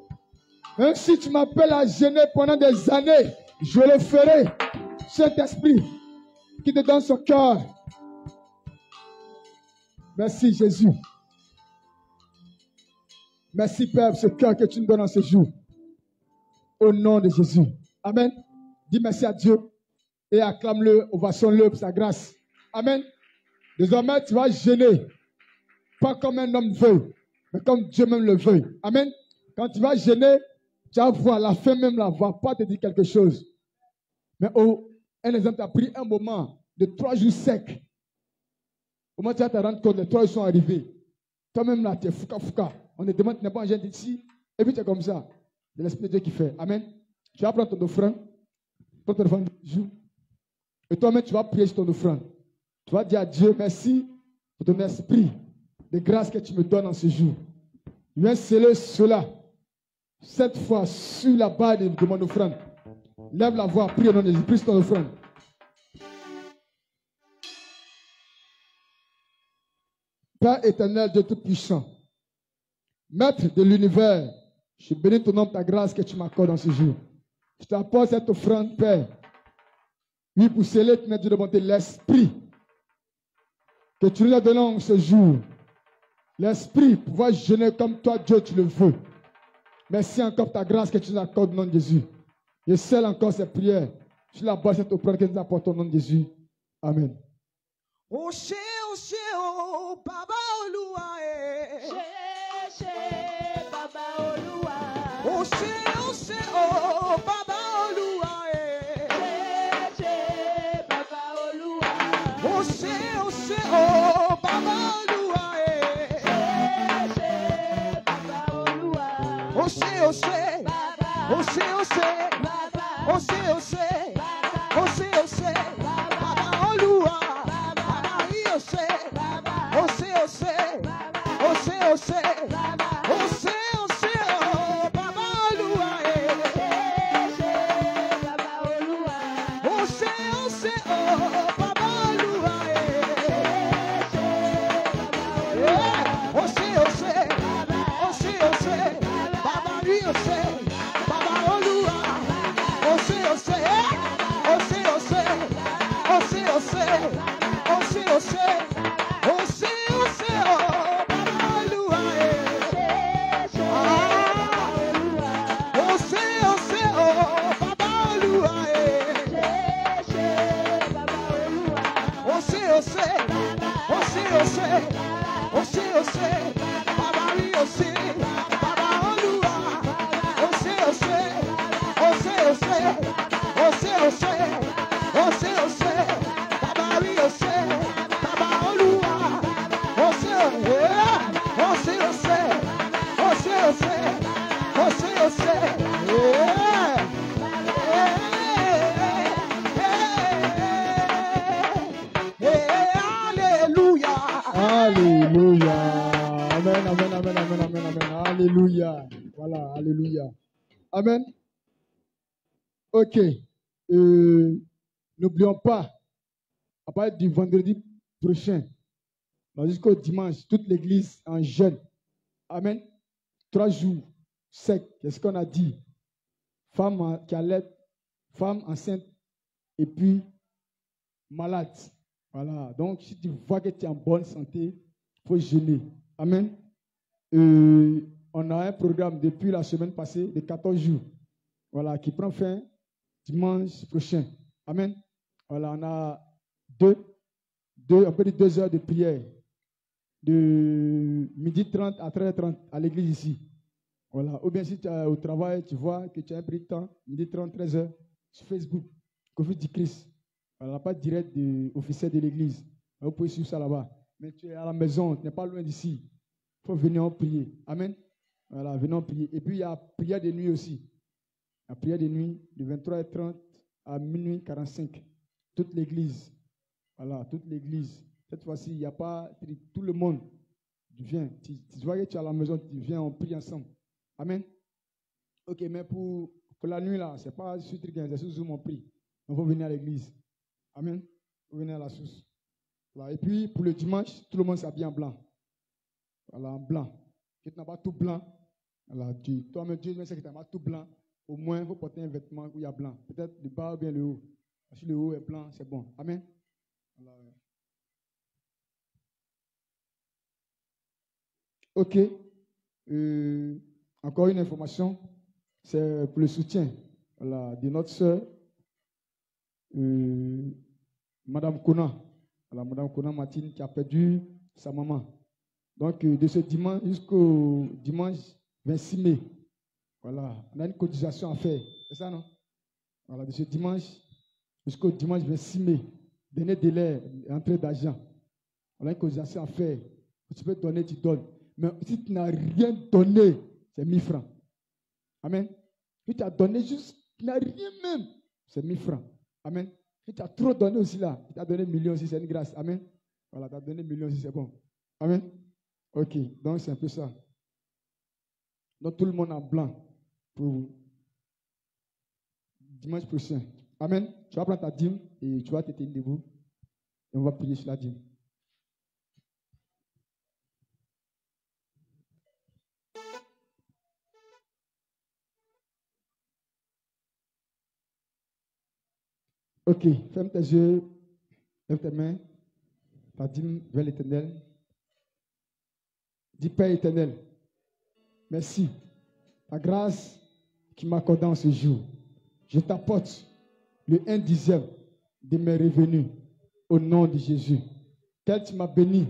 Même si tu m'appelles à jeûner pendant des années, je le ferai. Saint-Esprit qui te donne son cœur. Merci Jésus. Merci Père pour ce cœur que tu nous donnes en ce jour. Au nom de Jésus. Amen. Dis merci à Dieu et acclame-le, ovation-le pour sa grâce. Amen. Désormais, tu vas jeûner. Pas comme un homme veut, mais comme Dieu même le veut. Amen. Quand tu vas jeûner, tu vas voir la fin même là, va pas te dire quelque chose. Mais un exemple, tu as pris un moment de 3 jours secs. Au moment où tu vas te rendre compte, les 3 jours sont arrivés. Toi-même là, tu es fouka. On te demande, tu n'es pas en jeûne d'ici. Et puis tu es comme ça. C'est l'Esprit de Dieu qui fait. Amen. Tu vas prendre ton offrande. Prends ton offrande du jour. Et toi-même, tu vas prier sur ton offrande. Tu vas dire à Dieu, merci pour ton esprit de grâce que tu me donnes en ce jour. Viens sceller cela. Cette fois, sur la barre de mon offrande. Lève la voix, prie au nom de Jésus. Prie sur ton offrande. Père éternel, Dieu tout-puissant, Maître de l'univers, je bénis ton nom, ta grâce que tu m'accordes en ce jour. Je t'apporte cette offrande, Père. Oui, pour sceller, tu m'as dit de monter l'esprit que tu nous as donné en ce jour. L'esprit, pour pouvoir jeûner comme toi, Dieu, tu le veux. Merci encore pour ta grâce que tu nous accordes au nom de Jésus. Je scelle encore ces prières. Je la base cette offrande que tu nous apportes au nom de Jésus. Amen. Oshé, oh, Baba Olúwa, Baba Olúwa. Oshé, oh, Baba Olúwa, Baba Olúwa. Oshé, oh, Baba Olúwa, Baba Olúwa. Oshé, Baba. Oshé, Baba. Oshé, Baba. Oshé, Baba Olúwa, Baba Iyosé, Baba. Oshé, Oshé, Baba. Oshé, oh, Baba Olúwa, Baba Olúwa. Oshé, oh, Baba Olúwa, Oshé, Baba Iyosé, Baba Olúwa, Oshé, Alléluia. Amen, amen, amen, amen, amen, amen. Alléluia. Voilà, alléluia. Amen. Ok. N'oublions pas, à partir du vendredi prochain, jusqu'au dimanche, toute l'église en jeûne. Amen. 3 jours secs. Qu'est-ce qu'on a dit? Femme qui allait, femme enceinte et puis malade. Voilà. Donc, si tu vois que tu es en bonne santé, il faut jeûner. Amen. On a un programme depuis la semaine passée de 14 jours. Voilà, qui prend fin dimanche prochain. Amen. Voilà, on a on peut dire 2 heures de prière. De 12h30 à 13h30 à l'église ici. Voilà. Ou bien si tu es au travail, tu vois que tu as pris de temps, 12h30, 13h, sur Facebook, Covid du Christ. Voilà, pas direct officiel de l'église. Vous pouvez suivre ça là-bas. Mais tu es à la maison, tu n'es pas loin d'ici. Il faut venir en prier. Amen. Voilà, venez en prier. Et puis il y a prière de nuit aussi. La prière de nuit de 23h30 à minuit 45. Toute l'église. Voilà, toute l'église. Cette fois-ci, il n'y a pas tout le monde. Tu viens. Tu vois que tu es à la maison, tu viens, on prie ensemble. Amen. Ok, mais pour la nuit là, ce n'est pas sur Triguen, c'est sur Zoom, on prie. On va venir à l'église. Amen. On va venir à la source. Voilà. Et puis pour le dimanche, tout le monde s'habille en blanc. Voilà, en blanc. Si tu n'as pas tout blanc, voilà, toi-même, Dieu sait que tu n'as pas tout blanc. Au moins, il faut porter un vêtement où il y a blanc. Peut-être le bas ou bien le haut. Si le haut est blanc, c'est bon. Amen. Voilà. Ok. Encore une information, c'est pour le soutien de notre soeur, Madame Kona. Madame Kona Martine qui a perdu sa maman. Donc, de ce dimanche jusqu'au dimanche 26 mai, voilà, on a une cotisation à faire. C'est ça, non? Voilà, de ce dimanche jusqu'au dimanche 26 mai, dernier délai d'entrée d'argent. On a une cotisation à faire. Tu peux donner, tu donnes. Mais si tu n'as rien donné, c'est 1000 francs. Amen. Si tu as donné juste, tu n'as rien même, c'est 1000 francs. Amen. Si tu as trop donné aussi là, tu as donné 1 million aussi, c'est une grâce. Amen. Voilà, tu as donné 1 million aussi, c'est bon. Amen. Ok, donc c'est un peu ça. Donc tout le monde en blanc pour dimanche prochain. Amen. Tu vas prendre ta dîme et tu vas te tenir debout. Et on va prier sur la dîme. Ok, ferme tes yeux, lève tes mains, ta dîme vers l'Éternel. Dis Père éternel, merci. Ta grâce qui m'accorde en ce jour. Je t'apporte le 1/10 de mes revenus au nom de Jésus. Tel tu m'as béni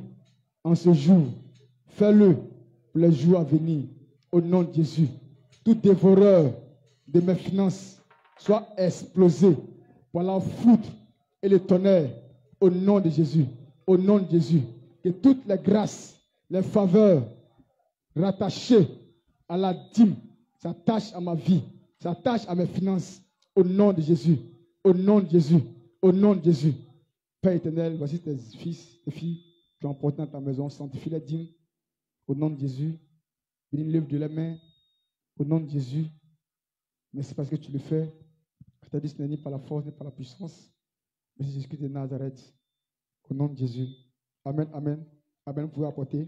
en ce jour, fais-le pour les jours à venir au nom de Jésus. Tout dévoreur de mes finances soit explosé par la foudre et le tonnerre au nom de Jésus. Au nom de Jésus. Que toutes les grâces, les faveurs rattachées à la dîme s'attachent à ma vie, s'attachent à mes finances au nom de Jésus. Au nom de Jésus. Au nom de Jésus. Père éternel, voici tes fils, tes filles qui ont emporté dans ta maison. Sanctifie les dîmes au nom de Jésus. Bénis l'œuvre de la main au nom de Jésus. Merci parce que tu le fais. Je t'ai dit, ce n'est ni par la force, ni par la puissance. Mais c'est Jésus-Christ de Nazareth. Au nom de Jésus. Amen, amen. Amen, vous pouvez apporter.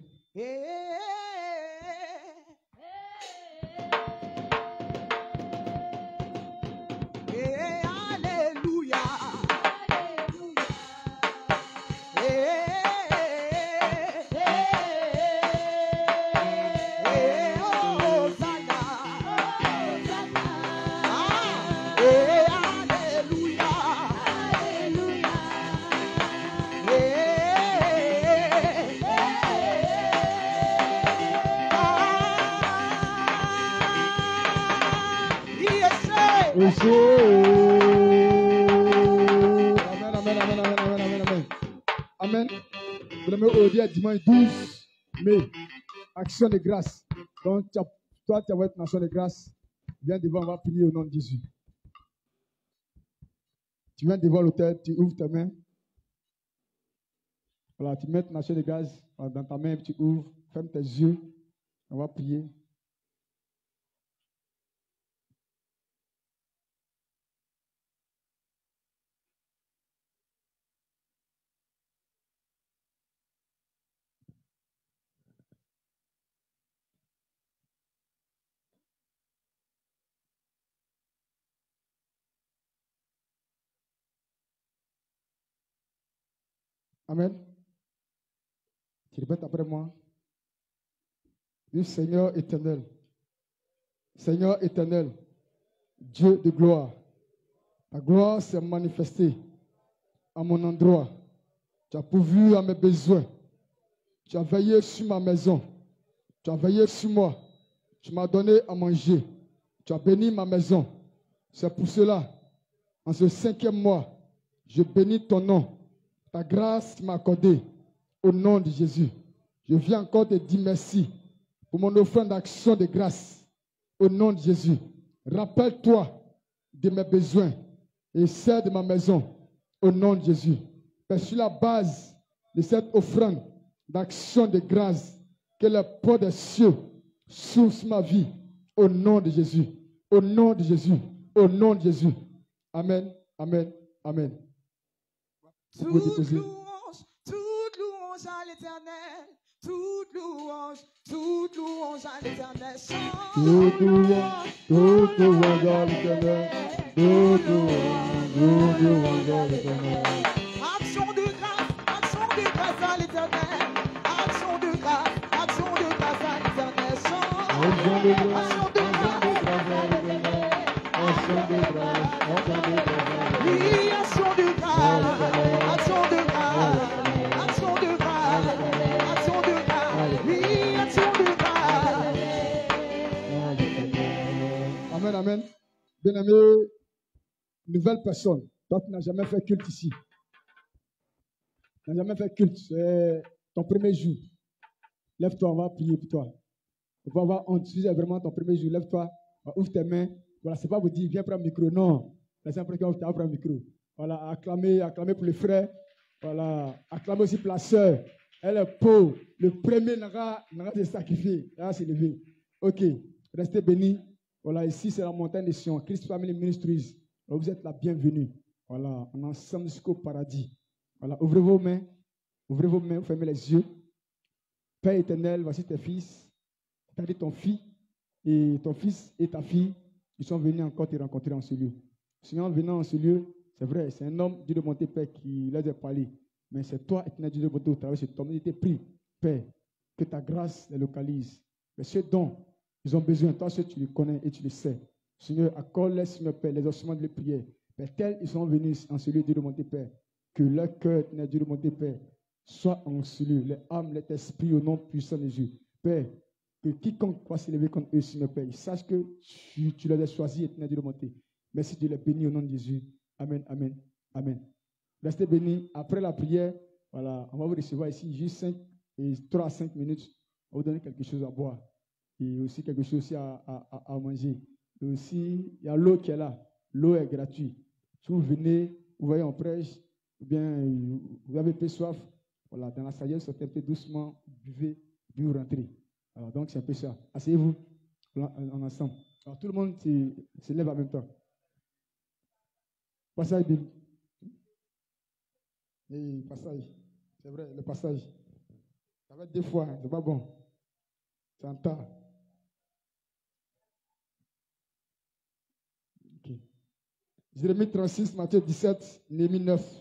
Amen. Aujourd'hui à dimanche 12 mai, action de grâce. Donc, toi, tu vas être une action de grâce. Viens devant, on va prier au nom de Jésus. Tu viens devant l'autel, tu ouvres ta main. Voilà, tu mets une action de grâce dans ta main, tu ouvres, ferme tes yeux. On va prier. Amen. Tu répètes après moi. Dis Seigneur éternel. Seigneur éternel. Dieu de gloire. Ta gloire s'est manifestée à mon endroit Tu as pourvu à mes besoins. Tu as veillé sur ma maison. Tu as veillé sur moi. Tu m'as donné à manger. Tu as béni ma maison. C'est pour cela, en ce 5e mois, je bénis ton nom. Ta grâce m'a accordée au nom de Jésus. Je viens encore te dire merci pour mon offrande d'action de grâce au nom de Jésus. Rappelle-toi de mes besoins et celle de ma maison au nom de Jésus. Père, sur la base de cette offrande d'action de grâce, que le port des cieux s'ouvre sur ma vie au nom de Jésus. Au nom de Jésus. Au nom de Jésus. Amen. Amen. Amen. Vous pouvez déposer. Toute louange à l'éternel. Toute louange à l'éternel. Toute louange à l'éternel. Toute louange à l'éternel. Action de grâce à l'éternel. Action de grâce à l'éternel. Action de grâce. Action de grâce. Action de grâce. Action de grâce. Oui, action de grâce. Action de grâce. Action de grâce. Action de grâce. Oui, action de grâce. Amen, amen. Bien-aimé, nouvelle personne. Toi, tu n'as jamais fait culte ici. Tu n'as jamais fait culte. C'est ton premier jour. Lève-toi, on va prier pour toi. On va voir, si c'est vraiment ton premier jour, lève-toi, ouvre tes mains. Voilà, c'est pas vous dire, viens prendre le micro. Non. C'est simple qu'on prendre le micro. Voilà, acclamer pour les frères. Voilà, acclamer aussi pour la sœur. Elle est pauvre. Le premier n'aura de sacrifier. Là, c'est levé. Ok, restez bénis. Voilà, ici, c'est la montagne des Sion. Christ Family Ministries. Vous êtes la bienvenue. Voilà, on est ensemble jusqu'au paradis. Voilà, ouvrez vos mains, vous fermez les yeux. Père éternel, voici tes fils. C'est-à-dire ton fils et ta fille, ils sont venus encore te rencontrer en ce lieu. Seigneur, venant en ce lieu, c'est vrai, c'est un homme, Dieu de mon Père, qui leur a parlé. Mais c'est toi, éternel Dieu de mon Dieu, au travers de cet homme, il était pris, Père, que ta grâce les localise. Mais ce dont ils ont besoin, toi, tu les connais et tu le sais. Seigneur, accorde-les, Seigneur Père, les ossements de les prières. Père, tels ils sont venus en ce lieu, Dieu de mon Père, que leur cœur, éternel Dieu de mon Père, soit en ce lieu, les âmes, les esprits, au nom puissant de Jésus. Père, que quiconque va s'élever contre eux, Seigneur Père, ils sachent que tu les as choisis, éternel Dieu de mon Père. Merci de les bénir au nom de Jésus. Amen, amen, amen. Restez bénis. Après la prière, voilà, on va vous recevoir ici juste 3 à 5 minutes. On va vous donner quelque chose à boire et aussi quelque chose aussi à manger. Et aussi, il y a l'eau qui est là. L'eau est gratuite. Si vous venez, vous voyez, on prêche, ou bien vous avez peu soif, voilà, dans la sagesse, sortez un peu doucement, buvez, puis vous rentrez. Alors, donc, c'est un peu ça. Asseyez-vous en ensemble. Alors, tout le monde se lève en même temps. Passage biblique. Et passage. C'est vrai, le passage. Ça va être 2 fois, hein, c'est pas bon. C'est en tas. Okay. Jérémie 36, Matthieu 17, Néhémie 9.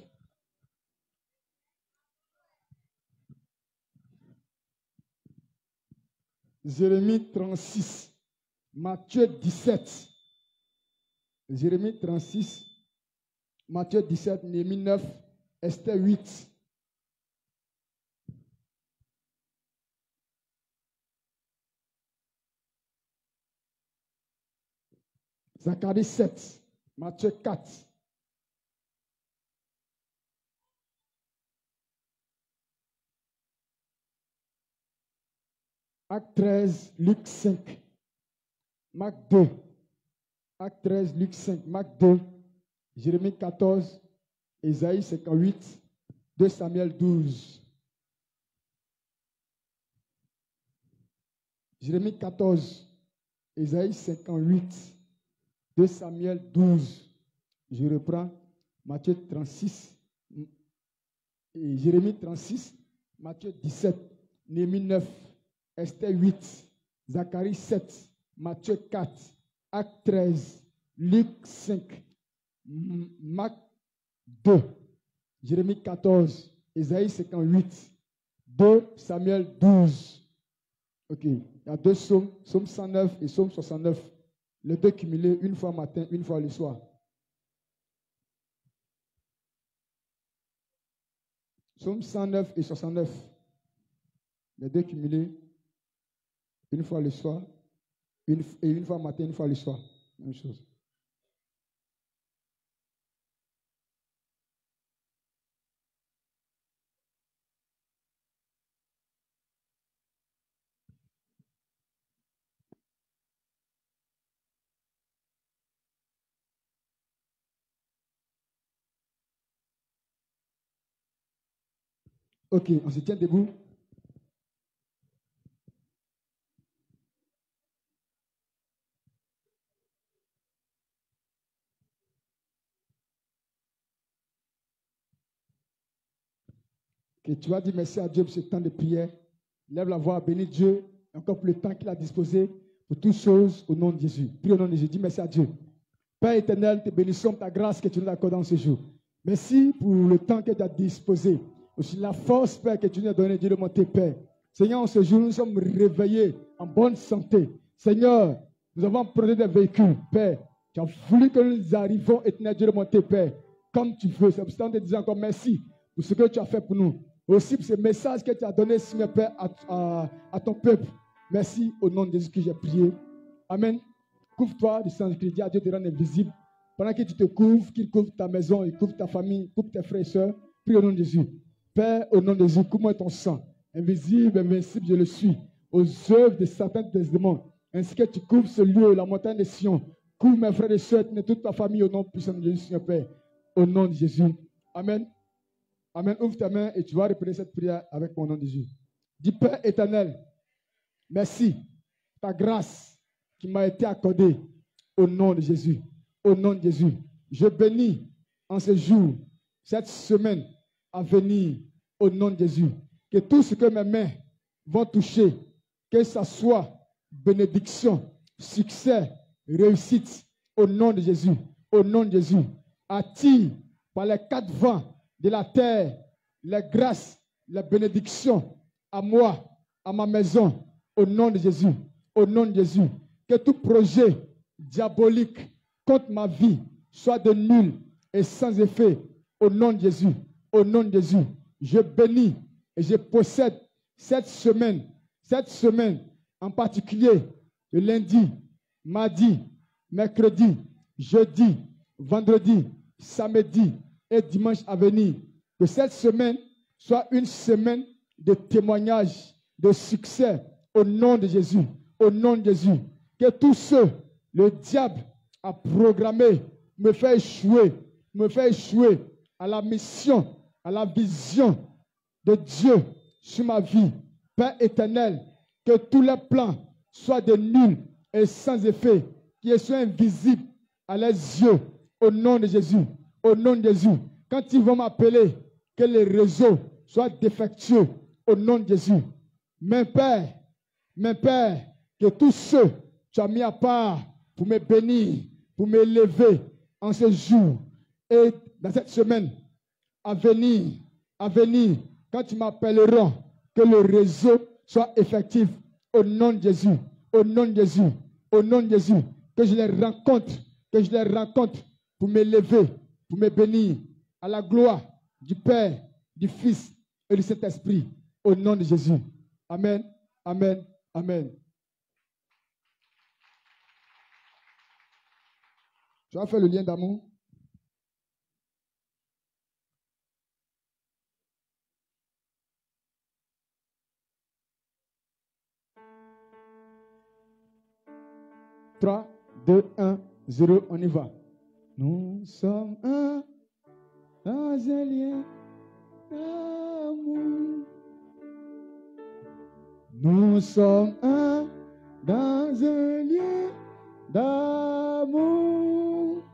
Jérémie 36, Matthieu 17. Jérémie 36, Matthieu 17, Néhémie 9, Esther 8. Zacharie 7, Matthieu 4. Acte 13, Luc 5. Marc 2. Acte 13, Luc 5, Marc 2. Jérémie 14, Ésaïe 58, 2 Samuel 12. Jérémie 14, Ésaïe 58, 2 Samuel 12. Je reprends Matthieu 36, et Jérémie 36, Matthieu 17, Néhémie 9, Esther 8, Zacharie 7, Matthieu 4, Acte 13, Luc 5, Marc 2, Jérémie 14, Ésaïe 58, 2 Samuel 12. Ok, il y a 2 psaumes, psaume 109 et psaume 69. Les 2 cumulés, une fois matin, une fois le soir. Psaume 109 et 69. Les deux cumulés. Une fois le soir. Et une fois le matin, une fois le soir. Même chose. Ok, on se tient debout. Que tu vas dire merci à Dieu pour ce temps de prière. Lève la voix, bénis Dieu, encore pour le temps qu'il a disposé pour toutes choses au nom de Jésus. Prie au nom de Jésus, dis merci à Dieu. Père éternel, te bénissons pour ta grâce que tu nous accordes en ce jour. Merci pour le temps que tu as disposé. Aussi la force, Père, que tu nous as donnée, Dieu de monter, Père. Seigneur, en ce jour, nous sommes réveillés en bonne santé. Seigneur, nous avons pris des véhicules, Père. Tu as voulu que nous arrivions, éternel Dieu de monter, Père, comme tu veux. C'est pour ça que nous te disons encore merci pour ce que tu as fait pour nous. Aussi pour ce message que tu as donné, Seigneur Père, à ton peuple. Merci au nom de Jésus que j'ai prié. Amen. Couvre-toi du Saint-Christ. Dis à Dieu de te rendre invisible. Pendant que tu te couvres, qu'il couvre ta maison, il couvre ta famille, couvre tes frères et sœurs. Prie au nom de Jésus. Père, au nom de Jésus, couvre-moi ton sang. Invisible, invincible, je le suis. Aux œuvres de Satan, des démons. Ainsi que tu couvres ce lieu, la montagne de Sion. Couvre mes frères et sœurs, toute ta famille au nom puissant de Jésus, Seigneur Père. Au nom de Jésus. Amen. Amen. Ouvre ta main et tu vas répéter cette prière avec mon nom de Jésus. Dis Père éternel, merci pour ta grâce qui m'a été accordée au nom de Jésus. Au nom de Jésus. Je bénis en ce jour, cette semaine à venir au nom de Jésus. Que tout ce que mes mains vont toucher, que ce soit bénédiction, succès, réussite, au nom de Jésus. Au nom de Jésus. Attire par les quatre vents de la terre, les grâces, les bénédictions à moi, à ma maison, au nom de Jésus, au nom de Jésus. Que tout projet diabolique contre ma vie soit de nul et sans effet, au nom de Jésus, au nom de Jésus. Je bénis et je possède cette semaine en particulier, le lundi, mardi, mercredi, jeudi, vendredi, samedi et dimanche à venir. Que cette semaine soit une semaine de témoignage, de succès au nom de Jésus. Au nom de Jésus. Que tous ceux, le diable a programmé, me fait échouer à la mission, à la vision de Dieu sur ma vie. Père éternel, que tous les plans soient de nuls et sans effet, qu'ils soient invisibles à leurs yeux. Au nom de Jésus. Au nom de Jésus. Quand ils vont m'appeler, que les réseaux soient défectueux. Au nom de Jésus. Mon Père, que tous ceux que tu as mis à part pour me bénir, pour m'élever en ce jour et dans cette semaine, à venir, quand tu m'appelleras, que le réseau soit effectif. Au nom de Jésus. Au nom de Jésus. Au nom de Jésus. Que je les rencontre pour m'élever, pour me bénir, à la gloire du Père, du Fils et du Saint-Esprit, au nom de Jésus. Amen, amen, amen. Tu vas faire le lien d'amour. Trois, 2, 1, 0, on y va. Nous sommes un dans un lien d'amour. Nous sommes un dans un lien d'amour.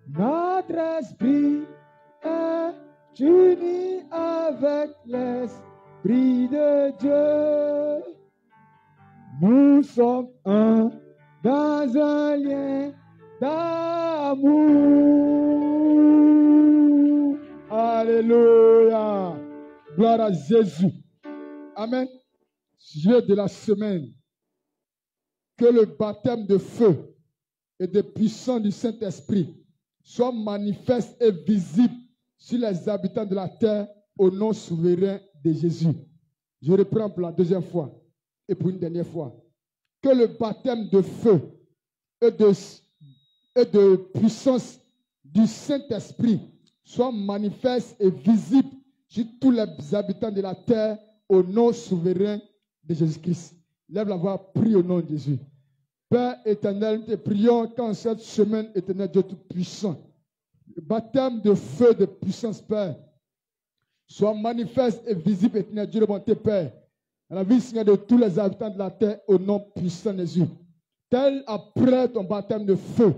Notre esprit est uni avec l'esprit de Dieu. Nous sommes un dans un lien d'amour. Alléluia. Gloire à Jésus. Amen. Dieu de la semaine. Que le baptême de feu et de puissance du Saint-Esprit soit manifeste et visible sur les habitants de la terre au nom souverain de Jésus. Je reprends pour la deuxième fois et pour une dernière fois. Que le baptême de feu et de puissance du Saint-Esprit soit manifeste et visible sur tous les habitants de la terre au nom souverain de Jésus-Christ. Lève la voix, prie au nom de Jésus. Père éternel, nous te prions qu'en cette semaine, éternel Dieu Tout-Puissant, le baptême de feu de puissance, Père, soit manifeste et visible, éternel Dieu de bonté, Père, dans la vie, Seigneur, de tous les habitants de la terre, au nom puissant de Jésus. Tel après ton baptême de feu,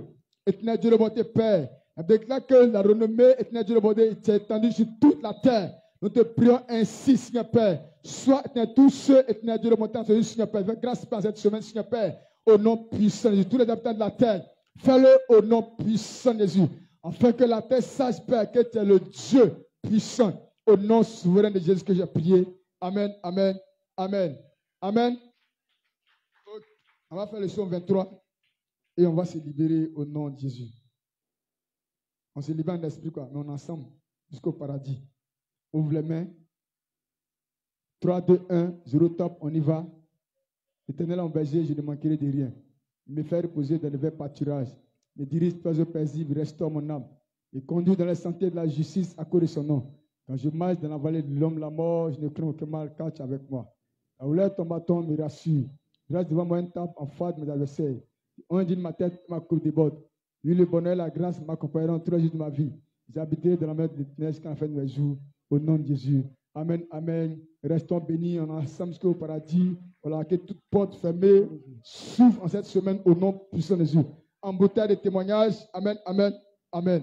éternel Dieu de bonté, Père, avec que la renommée, éternel Dieu de bonté, est étendue sur toute la terre. Nous te prions ainsi, Seigneur Père. Sois éternel, tous ceux, éternel Dieu de bonté, Seigneur Père, grâce par cette semaine, Seigneur Père, au nom puissant de Jésus. Tous les habitants de la terre, fais-le au nom puissant de Jésus. Afin que la terre sache, Père, que tu es le Dieu puissant. Au nom souverain de Jésus que j'ai prié. Amen, amen, amen, amen. On va faire le psaume 23 et on va se libérer au nom de Jésus. On se libère en esprit, quoi, mais on est ensemble jusqu'au paradis. Ouvre les mains. 3, 2, 1, 0 top, on y va. Éternel en berger, je ne manquerai de rien. Il me fait reposer dans le vert pâturage. Me dirige pas au paisible, restaure mon âme. Il conduit dans la santé de la justice à cause de son nom. Quand je marche dans la vallée de l'homme, la mort, je ne crains aucun mal, car tu es avec moi. La douleur de ton bâton me rassure. Je reste devant moi une table en face de mes adversaires. On dit de ma tête, ma coupe déborde. Lui, le bonheur et la grâce m'accompagneront tous les jours de ma vie. J'habiterai dans la maison de l'Éternel jusqu'à la fin de mes jours. Au nom de Jésus. Amen, amen. Restons bénis, on est ensemble jusqu'au paradis. Voilà, que toute porte fermée s'ouvre en cette semaine au nom puissant de Jésus. En bouteille de témoignages. Amen, amen, amen.